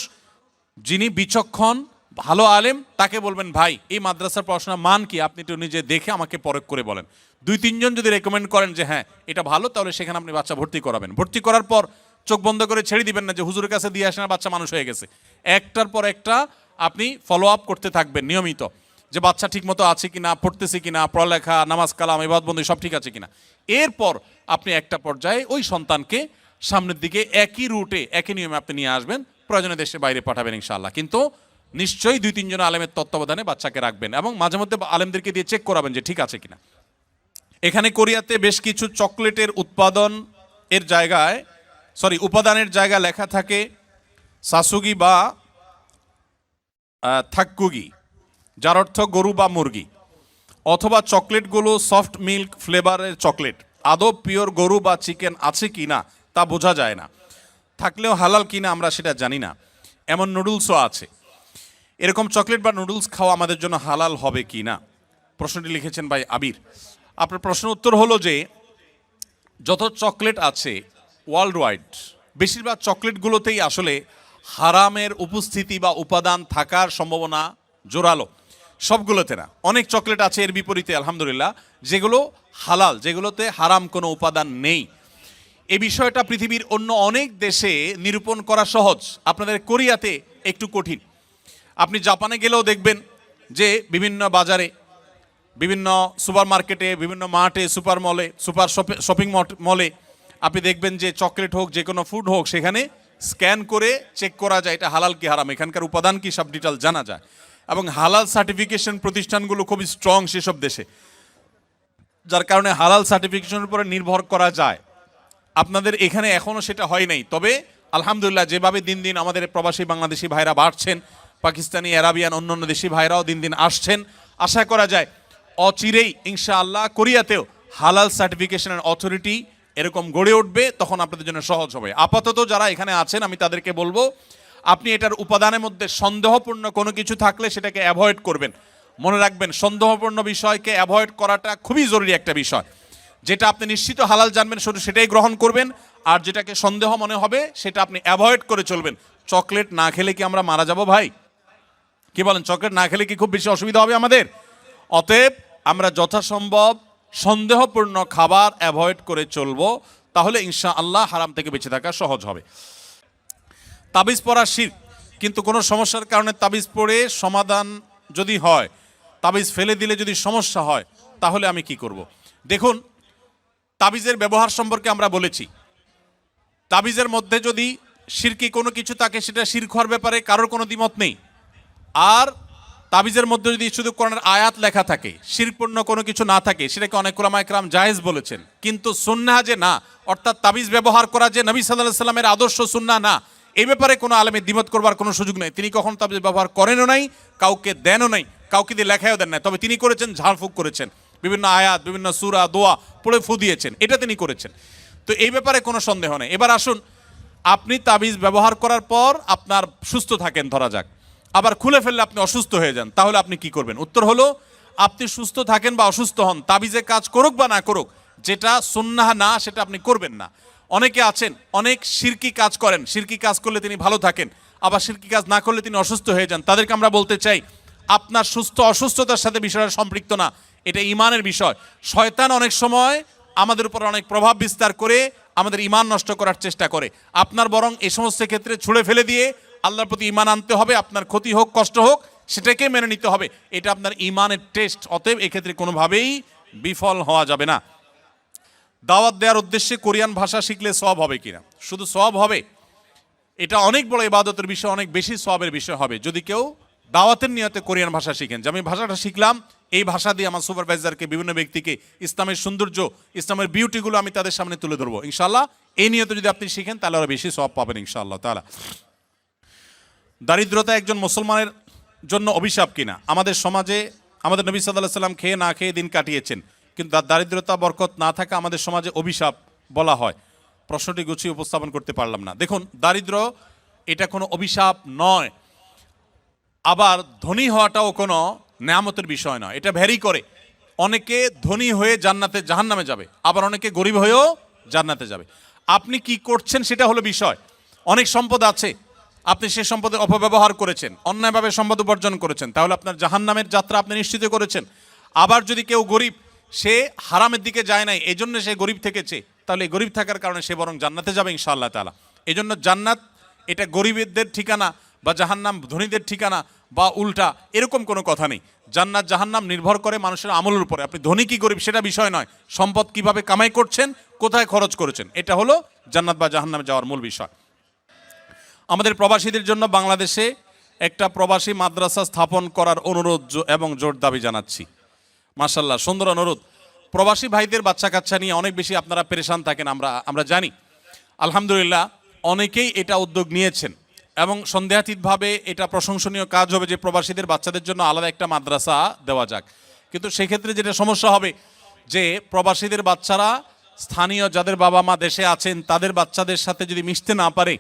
Speaker 2: যিনি বিচক্ষণ ভালো আলেম, তাকে বলবেন, ভাই এই মাদ্রাসার পড়াশোনার মান কি, আপনি একটু নিজে দেখে আমাকে পরখ করে বলেন। 2-3 জন যদি রেকমেন্ড করেন যে হ্যাঁ এটা ভালো, তাহলে সেখানে আপনি বাচ্চা ভর্তি করাবেন। ভর্তি করার পর চোখ বন্ধ করে ছেড়ে দিবেন না যে হুজুরের কাছে দিয়ে আসেন বাচ্চা মানুষ হয়ে গেছে। একটার পর একটা আপনি ফলো আপ করতে থাকবেন নিয়মিত, যে বাচ্চা ঠিকমতো আছে কিনা, পড়তেছে কিনা, পড়ালেখা, নামাজ কালাম, ইবাদত বন্দেগী সব ঠিক আছে কিনা। এরপর আপনি একটা পর্যায়ে ওই সন্তানকে সামনের দিকে একই রুটে, একই নিয়মে আপনি নিয়ে আসবেন, প্রয়োজনে দেশের বাইরে পাঠাবেন ইনশাআল্লাহ। কিন্তু নিশ্চয়ই 2-3 জন আলেমের তত্ত্বাবধানে বাচ্চাকে রাখবেন এবং মাঝে মধ্যে আলেমদেরকে দিয়ে চেক করাবেন যে ঠিক আছে কিনা। এখানে কোরিয়াতে বেশ কিছু চকলেটের উপাদানের জায়গায় লেখা থাকে সাসুগি বা থাক্কুগি, যার অর্থ গরু বা মুরগি, অথবা চকলেটগুলো সফট মিল্ক ফ্লেভারের চকলেট। আদৌ পিওর গরু বা চিকেন আছে কি না তা বোঝা যায় না, থাকলেও হালাল কিনা আমরা সেটা জানি না। এমন নুডলসও আছে। এরকম চকলেট বা নুডলস খাওয়া আমাদের জন্য হালাল হবে কি না? প্রশ্নটি লিখেছেন ভাই আবির। আপনার প্রশ্ন উত্তর হলো যে যত চকলেট আছে ওয়ার্ল্ড ওয়াইড, বেশিরভাগ চকলেটগুলোতেই আসলে হারামের উপস্থিতি বা উপাদান থাকার সম্ভাবনা জোরালো। সবগুলোতে না, অনেক চকলেট আছে এর বিপরীতে আলহামদুলিল্লাহ যেগুলো হালাল, যেগুলোতে হারাম কোনো উপাদান নেই। এই বিষয়টা পৃথিবীর অন্য অনেক দেশে নিরূপণ করা সহজ, আপনাদের কোরিয়াতে একটু কঠিন। আপনি জাপানে গেলেও দেখবেন যে বিভিন্ন বাজারে, বিভিন্ন সুপার মার্কেটে, বিভিন্ন মার্টে, সুপার মলে, সুপার শপিং মলে আপনি দেখবেন যে চকলেট হোক, যে কোনো ফুড হোক, সেখানে স্ক্যান করে চেক করা যায় এটা হালাল কি হারাম, এখানকার উপাদান কি, সব ডিটেল জানা যায়। এবং হালাল সার্টিফিকেশন প্রতিষ্ঠানগুলো খুবই স্ট্রং সেসব দেশে, যার কারণে হালাল সার্টিফিকেশনের উপরে নির্ভর করা যায়। আপনাদের এখানে এখনও সেটা হয় নাই, তবে আলহামদুলিল্লাহ যেভাবে দিন দিন আমাদের প্রবাসী বাংলাদেশি ভাইরা বাড়ছেন, পাকিস্তানি, আরাবিয়ান, অন্যান্য দেশি ভাইরাও দিন দিন আসছেন, আশা করা যায় অচিরেই ইনশাআল্লাহ কোরিয়াতেও হালাল সার্টিফিকেশনের অথরিটি এরকম গড়ে উঠবে, তখন আপনাদের জন্য সহজ হবে। আপাতত যারা এখানে আছেন আমি তাদেরকে বলবো, আপনি এটার উপাদানের মধ্যে সন্দেহপূর্ণ কোনো কিছু থাকলে সেটাকে অ্যাভয়েড করবেন। মনে রাখবেন সন্দেহপূর্ণ বিষয়কে অ্যাভয়েড করাটা খুবই জরুরি একটা বিষয়। যেটা আপনি নিশ্চিত হালাল জানবেন শুধু সেটাই গ্রহণ করবেন, আর যেটাকে সন্দেহ মনে হবে সেটা আপনি অ্যাভয়েড করে চলবেন। চকলেট না খেলে কি আমরা মারা যাব ভাই? কি বলেন? চকলেট না খেলে কি খুব বেশি অসুবিধা হবে আমাদের? অতএব আমরা যথাসম্ভব সন্দেহপূর্ণ খাবার অ্যাভয়েড করে চলবো, তাহলে ইনশাআল্লাহ হারাম থেকে বেঁচে থাকা সহজ হবে। তাবিজ পরা শিরক, কিন্তু কোনো সমস্যার কারণে তাবিজ পড়ে সমাধান যদি হয়, তাবিজ ফেলে দিলে যদি সমস্যা হয়, তাহলে আমি কি করব? দেখুন, তাবিজের ব্যবহার সম্পর্কে আমরা বলেছি। তাবিজের মধ্যে যদি শিরকি কোনো কিছু তাকে সেটা শিরক হওয়ার ব্যাপারে কারোর কোনো দ্বিমত নেই। আর তাবিজের মধ্যে যদি শুধু কোরআনের আয়াত লেখা থাকে, শিরকপূর্ণ কোনো কিছু না থাকে, সেটাকে অনেক উলামায়ে কেরাম জায়েজ বলেছেন। কিন্তু সুন্নাহ যে না, অর্থাৎ তাবিজ ব্যবহার করা যে নবী সাল্লাল্লাহু আলাইহি সাল্লামের আদর্শ সুন্নাহ না, এই ব্যাপারে কোনো আলেমের দ্বিমত করবার কোনো সুযোগ নেই। তিনি কখনো তাবিজ ব্যবহার করেনও নাই, কাউকে দেনও নাই, কাউকে দিয়ে লেখায়ও দেন নাই। তবে তিনি করেছেন ঝাড়ফুঁক করেছেন, বিভিন্ন আয়াত, বিভিন্ন সূরা, দোয়া পড়ে ফু দিয়েছেন, এটা তিনি করেছেন। তো এই ব্যাপারে কোনো সন্দেহ নেই। এবার আসুন, আপনি তাবিজ ব্যবহার করার পর আপনার সুস্থ থাকেন ধরা যাক, আবার খুলে ফেললে আপনি অসুস্থ হয়ে যান, তাহলে আপনি কি করবেন? উত্তর হলো, আপনি সুস্থ থাকেন বা অসুস্থ হন, তাবিজে কাজ করুক বা না করুক, যেটা সুন্নাহ না সেটা আপনি করবেন না। অনেকে আছেন অনেক শিরকি কাজ করেন, শিরকি কাজ করলে তিনি ভালো থাকেন, আবার শিরকি কাজ না করলে তিনি অসুস্থ হয়ে যান। তাদেরকে আমরা বলতে চাই, আপনার সুস্থ অসুস্থতার সাথে বিষয়টা সম্পৃক্ত না, এটা ঈমানের বিষয়। শয়তান অনেক সময় আমাদের উপর অনেক প্রভাব বিস্তার করে আমাদের ঈমান নষ্ট করার চেষ্টা করে। আপনার বরং এই সমস্ত ক্ষেত্রে ছুঁড়ে ফেলে দিয়ে আল্লাহর প্রতি ঈমান আনতে হবে। আপনার ক্ষতি হোক কষ্ট হোক সেটাকে মেনে নিতে হবে, এটা আপনার ঈমানের টেস্ট। অতএব এক্ষেত্রে কোনোভাবেই বিফল হওয়া যাবে না। দাওয়াত দেওয়ার উদ্দেশ্যে কোরিয়ান ভাষা শিখলে সওয়াব হবে কিনা? শুধু সওয়াব হবে, এটা অনেক বড় ইবাদতের বিষয়, অনেক বেশি সওয়াবের বিষয় হবে যদি কেউ দাওয়াতের নিয়তে কোরিয়ান ভাষা শিখেন, যে আমি ভাষাটা শিখলাম, এই ভাষা দিয়ে আমার সুপারভাইজারকে, বিভিন্ন ব্যক্তিকে ইসলামের সৌন্দর্য, ইসলামের বিউটিগুলো আমি তাদের সামনে তুলে ধরবো ইনশাআল্লাহ। এই নিয়তে যদি আপনি শিখেন তাহলে আরো বেশি সওয়াব পাবেন ইনশাআল্লাহ তাআলা। দারিদ্রতা একজন মুসলমানের জন্য অভিশাপ কিনা? আমাদের সমাজে আমাদের নবী সাল্লাল্লাহু আলাইহি সাল্লাম খেয়ে না খেয়ে দিন কাটিয়েছেন, কিন্তু তার দারিদ্রতা বরকত না থাকা আমাদের সমাজে অভিশাপ বলা হয়। প্রশ্নটি গুছিয়ে উপস্থাপন করতে পারলাম না। দেখুন, দারিদ্র এটা কোনো অভিশাপ নয়, আবার ধনী হওয়াটাও কোনো নেয়ামতের বিষয় নয়, এটা ভ্যারি করে। অনেকে ধনী হয়ে জান্নাতে জাহান্নামে যাবে, আবার অনেকে গরিব হয়েও জান্নাতে যাবে। আপনি কি করছেন সেটা হলো বিষয়। অনেক সম্পদ আছে, আপনি সেই সম্পদের অপব্যবহার করেছেন, অন্যায়ভাবে সম্পদ উপার্জন করেছেন, তাহলে আপনার জাহান্নামের যাত্রা আপনি নিশ্চিত করেছেন। আবার যদি কেউ গরিব, সে হারামের দিকে যায় নাই, এই জন্য সে গরিব থেকেছে, তাহলে গরিব থাকার কারণে সে বরং জান্নাতে যাবে ইনশাআল্লাহ তাআলা। এই জন্য জান্নাত এটা গরিবদের ঠিকানা বা জাহান্নাম ধনীদের ঠিকানা বা উল্টা, এরকম কোনো কথা নেই। জান্নাত জাহান্নাম নির্ভর করে মানুষের আমলের উপরে। আপনি ধনী কি গরিব সেটা বিষয় নয়, সম্পদ কিভাবে কামাই করছেন, কোথায় খরচ করেছেন, এটা হলো জান্নাত বা জাহান্নামে যাওয়ার মূল বিষয়। আমাদের প্রবাসীদের জন্য বাংলাদেশে একটা প্রবাসী মাদ্রাসা স্থাপন করার অনুরোধ এবং জোর দাবি জানাচ্ছি। মাশাআল্লাহ, সুন্দর অনুরোধ। প্রবাসী ভাইদের বাচ্চা কাচ্চা নিয়ে অনেক বেশি আপনারা পেরেশান থাকেন, আমরা জানি। আলহামদুলিল্লাহ, অনেকেই এটা উদ্যোগ নিয়েছেন এবং সন্দেহাতীতভাবে এটা প্রশংসনীয় কাজ হবে যে প্রবাসীদের বাচ্চাদের জন্য আলাদা একটা মাদ্রাসা দেওয়া যাক। কিন্তু সেক্ষেত্রে যেটা সমস্যা হবে, যে প্রবাসীদের বাচ্চারা স্থানীয় যাদের বাবা মা দেশে আছেন তাদের বাচ্চাদের সাথে যদি মিশতে না পারে,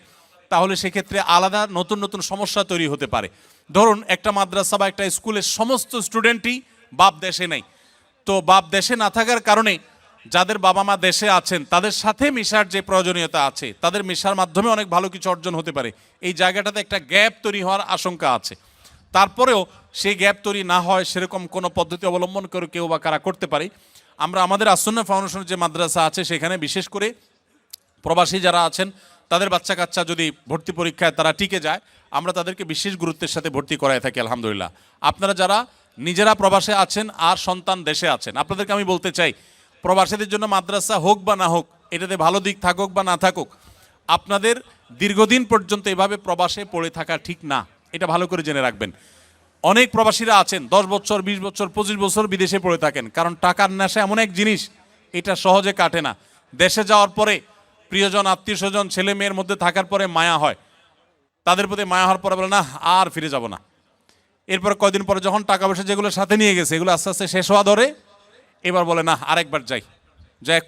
Speaker 2: তাহলে সেক্ষেত্রে আলাদা নতুন নতুন সমস্যা তৈরি হতে পারে। ধরুন, একটা মাদ্রাসা বা একটা স্কুলের সমস্ত স্টুডেন্টই বাপ দেশে নেই, তো বাপ দেশে না থাকার কারণে যাদের বাবা মা দেশে আছেন তাদের সাথে মেশার যে প্রয়োজনীয়তা আছে, তাদের মেশার মাধ্যমে অনেক ভালো কিছু অর্জন হতে পারে। এই জায়গাটাতে একটা গ্যাপ তৈরি হওয়ার আশঙ্কা আছে। তারপরেও সেই গ্যাপ তৈরি না হয় সেরকম কোনো পদ্ধতি অবলম্বন করে কেউ বা কারা করতে পারে। আমরা আমাদের আসন্না ফাউন্ডেশনের যে মাদ্রাসা আছে সেখানে বিশেষ করে প্রবাসী যারা আছেন তাদের বাচ্চা কাচ্চা যদি ভর্তি পরীক্ষায় তারা টিকে যায়, আমরা তাদেরকে বিশেষ গুরুত্বের সাথে ভর্তি করায় থাকি আলহামদুলিল্লাহ। আপনারা যারা নিজেরা প্রবাসে আছেন আর সন্তান দেশে আছেন, আপনাদেরকে আমি বলতে চাই, প্রবাসীদের জন্য মাদ্রাসা হোক বা না হোক, এটাতে ভালো দিক থাকুক বা না থাকুক, আপনাদের দীর্ঘদিন পর্যন্ত এভাবে প্রবাসে পড়ে থাকা ঠিক না, এটা ভালো করে জেনে রাখবেন। অনেক প্রবাসীরা আছেন 10 বছর 20 বছর 25 বছর বিদেশে পড়ে থাকেন, কারণ টাকার নেশা এমন এক জিনিস, এটা সহজে কাটে না। দেশে যাওয়ার পরে প্রিয়জন আত্মীয় স্বজন ছেলে মেয়ের মধ্যে থাকার পরে মায়া হয়, তাদের প্রতি মায়া হওয়ার পরে বলে না আর ফিরে যাব না। এরপর কয়দিন পরে যখন টাকা পয়সা যেগুলো সাথে নিয়ে গেছে এগুলো আস্তে আস্তে শেষ হওয়া ধরে, এবার বলে না আরেকবার যাই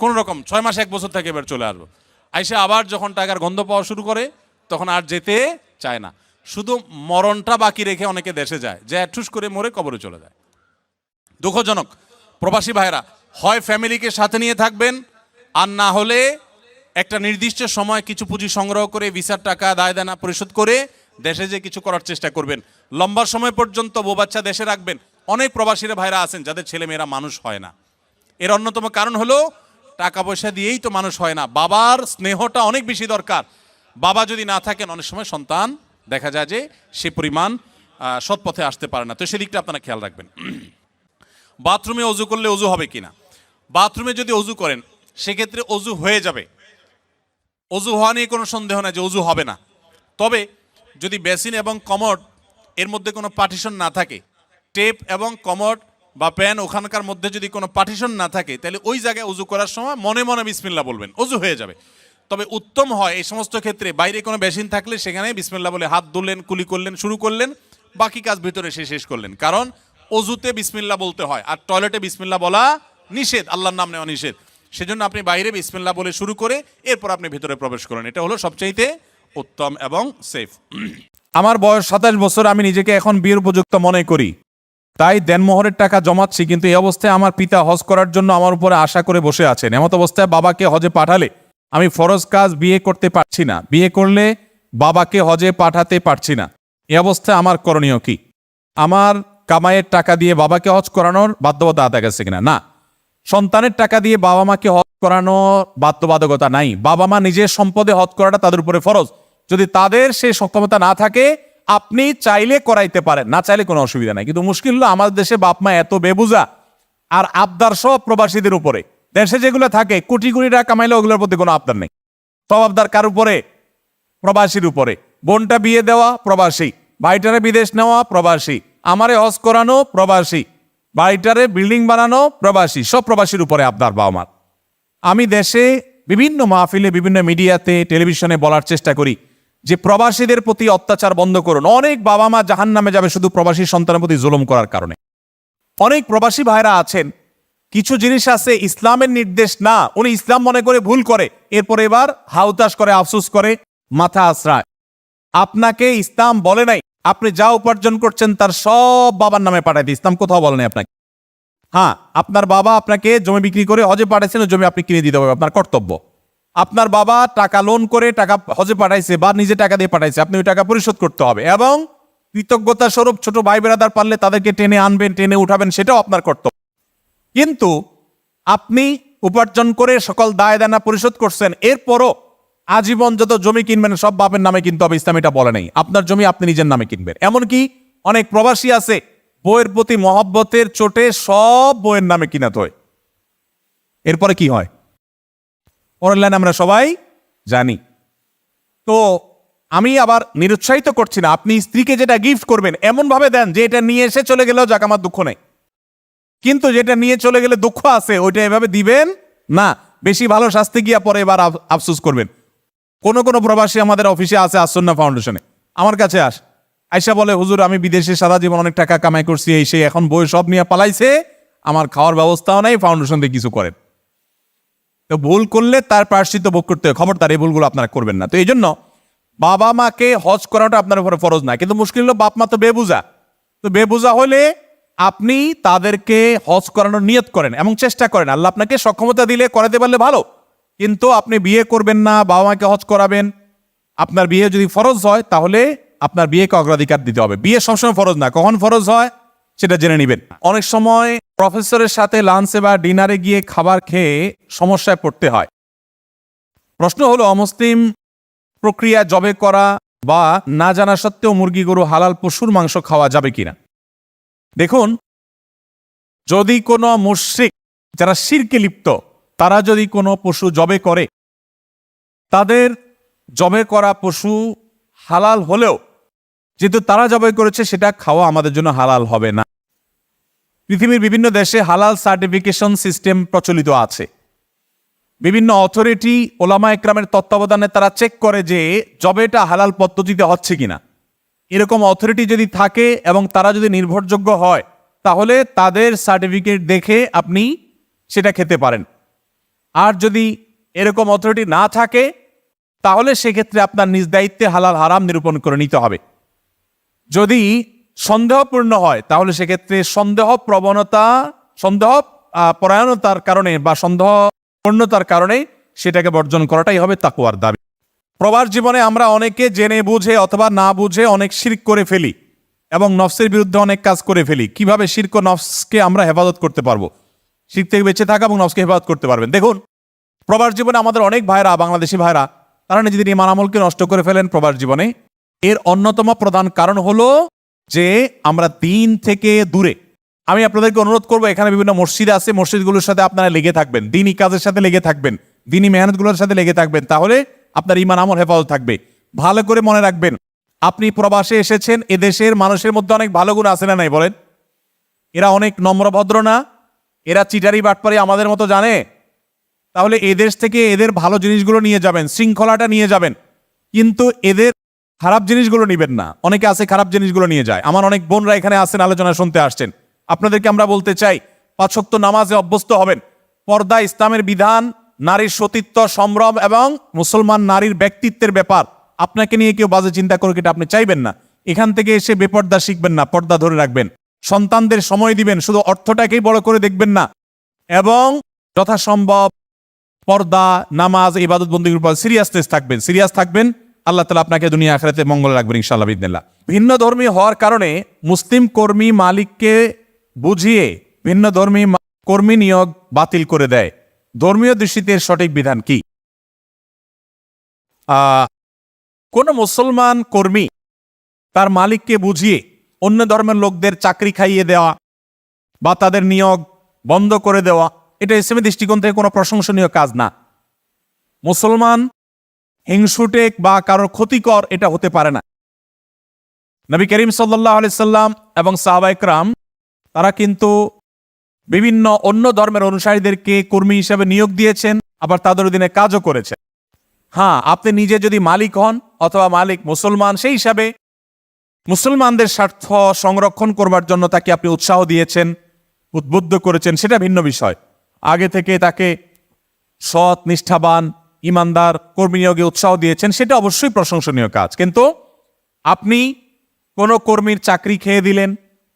Speaker 2: কোন রকম 6 মাস 1 বছর থেকে এবার চলে আসবো। আইসা আবার যখন টাকার গন্ধ পাওয়া শুরু করে তখন আর যেতে চায় না, শুধু মরণটা বাকি রেখে অনেকে দেশে যায়, যে ঠুস করে মরে কবরে চলে যায়। দুঃখজনক। প্রবাসী ভাইরা, হয় ফ্যামিলিকে সাথে নিয়ে থাকবেন, আর না হলে একটা নির্দিষ্ট সময় কিছু পুঁজি সংগ্রহ করে ভিসার টাকা দায় দেনা পরিশোধ করে দেশে যে কিছু করার চেষ্টা করবেন। লম্বা সময় পর্যন্ত বউ বাচ্চা দেশে রাখবেন। অনেক প্রবাসীরা ভাইরা আছেন যাদের ছেলে মেয়েরা মানুষ হয় না, এর অন্যতম কারণ হলো টাকা পয়সা দিয়েই তো মানুষ হয় না। বাবার স্নেহটা অনেক বেশি দরকার। বাবা যদি না থাকেন অনেক সময় সন্তান দেখা যায় যে সে পরিমাণ সৎ পথে আসতে পারে না, তো সেদিকটা আপনারা খেয়াল রাখবেন। বাথরুমে অজু করলে অজু হবে কিনা? বাথরুমে যদি অজু করেন সেক্ষেত্রে অজু হয়ে যাবে, অজু হওয়া নিয়ে কোনো সন্দেহ নাই যে অজু হবে না। তবে যদি বেসিন এবং কমোড এর মধ্যে কোনো পার্টিশন না থাকে, টেপ এবং কমোড বা প্যান ওখানকার মধ্যে যদি কোনো পার্টিশন না থাকে, তাহলে ওই জায়গায় অজু করার সময় মনে মনে বিসমিল্লাহ বলবেন, অজু হয়ে যাবে। তবে উত্তম হয় এই সমস্ত ক্ষেত্রে বাইরে কোনো বেসিন থাকলে সেখানে বিসমিল্লাহ বলে হাত ধুলেন, কুলি করলেন, শুরু করলেন, বাকি কাজ ভিতরে সে শেষ করলেন। কারণ অজুতে বিসমিল্লাহ বলতে হয়, আর টয়লেটে বিসমিল্লাহ বলা নিষেধ, আল্লাহর নাম নেওয়া নিষেধ। সেজন্য আপনি বাইরে বিসমিল্লাহ বলে শুরু করে এরপর আপনি ভিতরে প্রবেশ করেন, এটা হলো সবচাইতে উত্তম এবং সেফ।
Speaker 4: আমার বয়স 27 বছর, আমি নিজেকে এখন বিয়ের উপযুক্ত মনে করি, তাই দেনমোহরের টাকা জমাচ্ছি, কিন্তু এই অবস্থায় আমার পিতা হজ করার জন্য আমার উপরে আশা করে বসে আছেন। এমত অবস্থায় বাবাকে হজে পাঠালে আমি ফরজ কাজ বিয়ে করতে পারছি না, বিয়ে করলে বাবাকে হজে পাঠাতে পারছি না, এই অবস্থায় আমার করণীয় কি? আমার কামাইয়ের টাকা দিয়ে বাবাকে হজ করানোর বাধ্যবাধকতা আদায় গেছে কিনা? না, সন্তানের টাকা দিয়ে বাবা মাকে হজ করানোর বাধ্যবাধকতা নাই। বাবা মা নিজের সম্পদে হজ করাটা তাদের উপরে ফরজ। যদি তাদের সেই সক্ষমতা না থাকে আপনি চাইলে করাইতে পারেন, না চাইলে কোনো অসুবিধা নাই। কিন্তু মুশকিল হলো আমাদের দেশে বাপ মা এত বেবুজা আর আবদার সব প্রবাসীদের উপরে। দেশে যেগুলো থাকে কোটি কোটি টাকা কামাইলে ওগুলোর প্রতি কোনো আবদার নেই, সব আবদার কার উপরে? প্রবাসীর উপরে। বোনটা বিয়ে দেওয়া প্রবাসী, ভাইটারে বিদেশ নেওয়া প্রবাসী, আমারে হজ করানো প্রবাসী, বাড়িটারে বিল্ডিং বানানো প্রবাসী, সব প্রবাসীর উপরে আবদার বাবা মার। আমি দেশে বিভিন্ন মাহফিলে, বিভিন্ন মিডিয়াতে, টেলিভিশনে বলার চেষ্টা করি যে প্রবাসীদের প্রতি অত্যাচার বন্ধ করুন। অনেক বাবা মা জাহান্নামে যাবে শুধু প্রবাসী সন্তানের প্রতি জুলুম করার কারণে। অনেক প্রবাসী ভাইরা আছেন, কিছু জিনিস আছে ইসলামের নির্দেশ না, উনি ইসলাম মনে করে ভুল করে, এরপরে এবার হাউতাস করে, আফসোস করে, মাথা আশ্রায়। আপনাকে ইসলাম বলে নাই আপনি যা উপার্জন করছেন তার সব বাবার নামে পাঠাইতে, ইসলাম কোথাও বলে নাই আপনাকে। হ্যাঁ, আপনার বাবা আপনাকে জমি বিক্রি করে হজে পাঠাইছেন, ওই জমি আপনি কিনে দিতে হবে, আপনার কর্তব্য। আপনার বাবা টাকা লোন করে টাকা হজে পাঠাইছে বা নিজে টাকা দিয়ে পাঠাইছে, আপনি ওই টাকা পরিশোধ করতে হবে, এবং কৃতজ্ঞতা স্বরূপ ছোট ভাই বেড়াদার পারলে তাদেরকে টেনে আনবেন, টেনে উঠাবেন, সেটাও আপনার কর্তব্য। কিন্তু আপনি উপার্জন করে সকল দায় দানা পরিশোধ করছেন, এরপরও আজীবন যত জমি কিনবেন সব বাপের নামে কিনতে হবে, ইসলাম এটা বলে নাই। আপনার জমি আপনি নিজের নামে কিনবেন। এমনকি অনেক প্রবাসী আছে বইয়ের প্রতি মহব্বতের চোটে সব বইয়ের নামে কিনাতে হয়, এরপরে কি হয় পরের লাইন আমরা সবাই জানি। তো আমি আবার নিরুৎসাহিত করছি না, আপনি স্ত্রীকে যেটা গিফট করবেন এমন ভাবে দেন যে এটা নিয়ে এসে চলে গেলেও যাক আমার দুঃখ নেই, কিন্তু যেটা নিয়ে চলে গেলে দুঃখ আছে ওইটা এভাবে দিবেন না। বেশি ভালো শাস্তি গিয়া পরে এবার আফসোস করবেন। কোন কোন প্রবাসী আমাদের অফিসে আছে, আসন্না ফাউন্ডেশনে, আমার কাছে আয়সা বলে, হুজুর আমি বিদেশে সারা জীবন অনেক টাকা কামাই করছি, এই সেই, এখন বই সব নিয়ে পালাইছে, আমার খাওয়ার ব্যবস্থাও নাই, ফাউন্ডেশন দিয়ে কিছু করেন। তো ভুল করলে তার প্রায়শ্চিত্ত ভোগ করতে হয়, খবরদার এই ভুলগুলো আপনারা করবেন না। তো এই জন্য বাবা মাকে হজ করাটা আপনার উপরে ফরজ না, কিন্তু মুশকিল হলো বাপ মা তো বেবুজা। তো বেবুজা হলে আপনি তাদেরকে হজ করানোর নিয়ত করেন এবং চেষ্টা করেন, আল্লাহ আপনাকে সক্ষমতা দিলে করাতে পারলে ভালো। কিন্তু আপনি বিয়ে করবেন না, বাবা মাকে হজ করাবেন। আপনার বিয়ে যদি ফরজ হয় তাহলে আপনার বিয়েকে অগ্রাধিকার দিতে হবে। বিয়ে সবসময় ফরজ না, কখন ফরজ হয় সেটা জেনে নেবেন। অনেক সময় প্রফেসরের সাথে লাঞ্চে বা ডিনারে গিয়ে খাবার খেয়ে সমস্যায় পড়তে হয়। প্রশ্ন হলো, অমুসলিম প্রক্রিয়া জবে করা বা না জানা সত্ত্বেও মুরগি, গরু, হালাল পশুর মাংস খাওয়া যাবে কিনা? দেখুন, যদি কোনো মুশরিক যারা শিরকে লিপ্ত তারা যদি কোনো পশু জবে করে, তাদের জবে করা পশু হালাল হলেও যেহেতু তারা জবে করেছে সেটা খাওয়া আমাদের জন্য হালাল হবে না। পৃথিবীর বিভিন্ন দেশে হালাল সার্টিফিকেশন সিস্টেম প্রচলিত আছে। বিভিন্ন অথরিটি, ওলামা একরামের তত্ত্বাবধানে তারা চেক করে যে জবেটা হালাল পদ্ধতিতে হচ্ছে কিনা। এরকম অথরিটি যদি থাকে এবং তারা যদি নির্ভরযোগ্য হয় তাহলে তাদের সার্টিফিকেট দেখে আপনি সেটা খেতে পারেন। আর যদি এরকম অথরিটি না থাকে তাহলে সেক্ষেত্রে আপনার নিজ দায়িত্বে হালাল হারাম নিরূপণ করে নিতে হবে। যদি সন্দেহপূর্ণ হয় তাহলে সেক্ষেত্রে সন্দেহ পরায়ণতার কারণে বা সন্দেহপূর্ণতার কারণে সেটাকে বর্জন করাটাই হবে তাকওয়ার দাবি। প্রবাস জীবনে আমরা অনেকে জেনে বুঝে অথবা না বুঝে অনেক শিরক করে ফেলি এবং নফসের বিরুদ্ধে অনেক কাজ করে ফেলি। কিভাবে শিরক ও নফসকে আমরা হেফাজত করতে পারবো? শিরক থেকে বেঁচে থাকা এবং নফসকে হেফাজত করতে পারবেন। দেখুন, প্রবাস জীবনে আমাদের অনেক ভাইরা, বাংলাদেশি ভাইরা, তারা নিজেদের ইমান আমলকে নষ্ট করে ফেলেন প্রবাস জীবনে। এর অন্যতম প্রধান কারণ হলো যে আমরা দিন থেকে দূরে। আমি আপনাদেরকে অনুরোধ করবো, এখানে বিভিন্ন মসজিদ আছে, মসজিদগুলোর সাথে আপনারা লেগে থাকবেন, দিনই কাজের সাথে লেগে থাকবেন, দিনই মেহনতগুলোর সাথে লেগে থাকবেন, তাহলে আপনার ইমান আমল হেফাজত থাকবে। ভালো করে মনে রাখবেন, আপনি প্রবাসে এসেছেন, এদেশের মানুষের মধ্যে অনেক ভালো গুণ আছে না নাই বলেন? এরা অনেক নম্রভদ্র না? এরা চিটারি বাটপারি আমাদের মতো জানে? তাহলে এদেশ থেকে এদের ভালো জিনিসগুলো নিয়ে যাবেন, শৃঙ্খলাটা নিয়ে যাবেন, কিন্তু এদের খারাপ জিনিসগুলো নিবেন না। অনেকে আছে খারাপ জিনিসগুলো নিয়ে যায়। আমার অনেক বোনরা এখানে আছেন, আলোচনা শুনতে আসছেন। আপনাদেরকে আমরা বলতে চাই, 5 ওয়াক্ত নামাজে অভ্যস্ত হবেন। পর্দা ইসলামের বিধান, নারীর সতীত্ব, সম্ভ্রম এবং মুসলমান নারীর ব্যক্তিত্বের ব্যাপার। আপনাকে নিয়ে কেউ বাজে চিন্তা করুক, এটা আপনি চাইবেন না। এখান থেকে এসে বেপর্দা শিখবেন না, পর্দা ধরে রাখবেন। সন্তানদের সময় দিবেন, শুধু অর্থটাকেই বড় করে দেখবেন না, এবং যথাসম্ভব পর্দা, নামাজ, ইবাদত বন্দেগীর উপর সিরিয়াসনেস থাকবেন, সিরিয়াস থাকবেন। আল্লাহ তাআলা আপনাকে দুনিয়া আখিরাতে মঙ্গল রাখবেন ইনশাআল্লাহ বিইذنিল্লাহ। ভিন্ন ধর্মী হওয়ার কারণে মুসলিম কর্মী মালিককে বুঝিয়ে ভিন্ন ধর্মী কর্মী নিয়োগ বাতিল করে দেয়। ধর্মীয় দৃষ্টিতে এর সঠিক বিধান কি? কোন মুসলমান কর্মী তার মালিককে বুঝিয়ে অন্য ধর্মের লোকদের চাকরি খাইয়ে দেওয়া বা তাদের নিয়োগ বন্ধ করে দেওয়া, এটা ইসলামী দৃষ্টিকোণ থেকে কোনো প্রশংসনীয় কাজ না। মুসলমান হিংসুটেক বা কারোর ক্ষতিকর এটা হতে পারে না। নবী করিম সাল্লাল্লাহু আলাইহি সাল্লাম এবং সাহাবায়ে কেরাম তারা কিন্তু বিভিন্ন অন্য ধর্মের অনুসারীদেরকে কর্মী হিসেবে নিয়োগ দিয়েছেন, আবার তাদের অধীনে কাজও করেছেন। হ্যাঁ, আপনি নিজে যদি মালিক হন অথবা মালিক মুসলমান, সেই হিসাবে মুসলমানদের স্বার্থ সংরক্ষণ করবার জন্য তাকে আপনি উৎসাহ দিয়েছেন, উদ্বুদ্ধ করেছেন, সেটা ভিন্ন বিষয়। আগে থেকে তাকে সৎ, নিষ্ঠাবান, ইমানদার কর্মী নিয়োগে উৎসাহ দিয়েছেন, সেটা অবশ্যই প্রশংসনীয় কাজ। কিন্তু আপনি কোনো কর্মীর চাকরি খেয়ে দিলেন,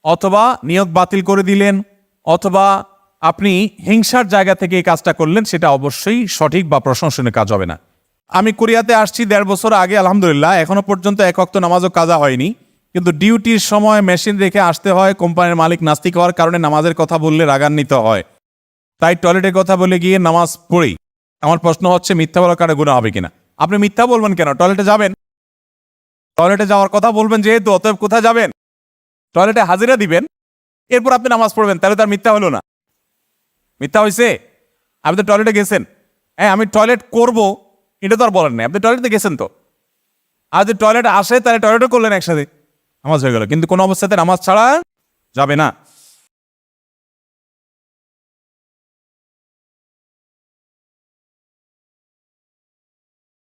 Speaker 4: অথবা নিয়োগ বাতিল করে দিলেন, অথবা আপনি হিংসার জায়গা থেকে এই কাজটা করলেন, সেটা অবশ্যই সঠিক বা প্রশংসনীয় কাজ হবে না। আমি কোরিয়াতে আসছি 1.5 বছর আগে, আলহামদুলিল্লাহ এখনো পর্যন্ত 1 ওয়াক্ত নামাজও কাজা হয়নি, কিন্তু ডিউটির সময় মেশিন রেখে আসতে হয়। কোম্পানির মালিক নাস্তিক হওয়ার কারণে নামাজের কথা বললে রাগান্বিত হয়, তাই টয়লেটের কথা বলে গিয়ে নামাজ পড়ি। আমার প্রশ্ন হচ্ছে, মিথ্যা বলার কারণে গুনাহ হবে কিনা? আপনি মিথ্যা বলবেন কেন? টয়লেটে যাবেন, টয়লেটে যাওয়ার কথা বলবেন যেহেতু, অতএব কোথায় যাবেন? টয়লেটে হাজিরা দিবেন, এরপর আপনি নামাজ পড়বেন, তাহলে তার মিথ্যা হলো না? মিথ্যা হয়েছে? আপনি তো টয়লেটে গেছেন, হ্যাঁ আমি টয়লেট করব এটা তো আর বলেন নাই, আপনি টয়লেটে গেছেন তো। আর যদি টয়লেট আসে তাহলে টয়লেটও করলেন একসাথে, নামাজ হয়ে গেল। কিন্তু কোনো অবস্থাতে নামাজ ছাড়া যাবে না।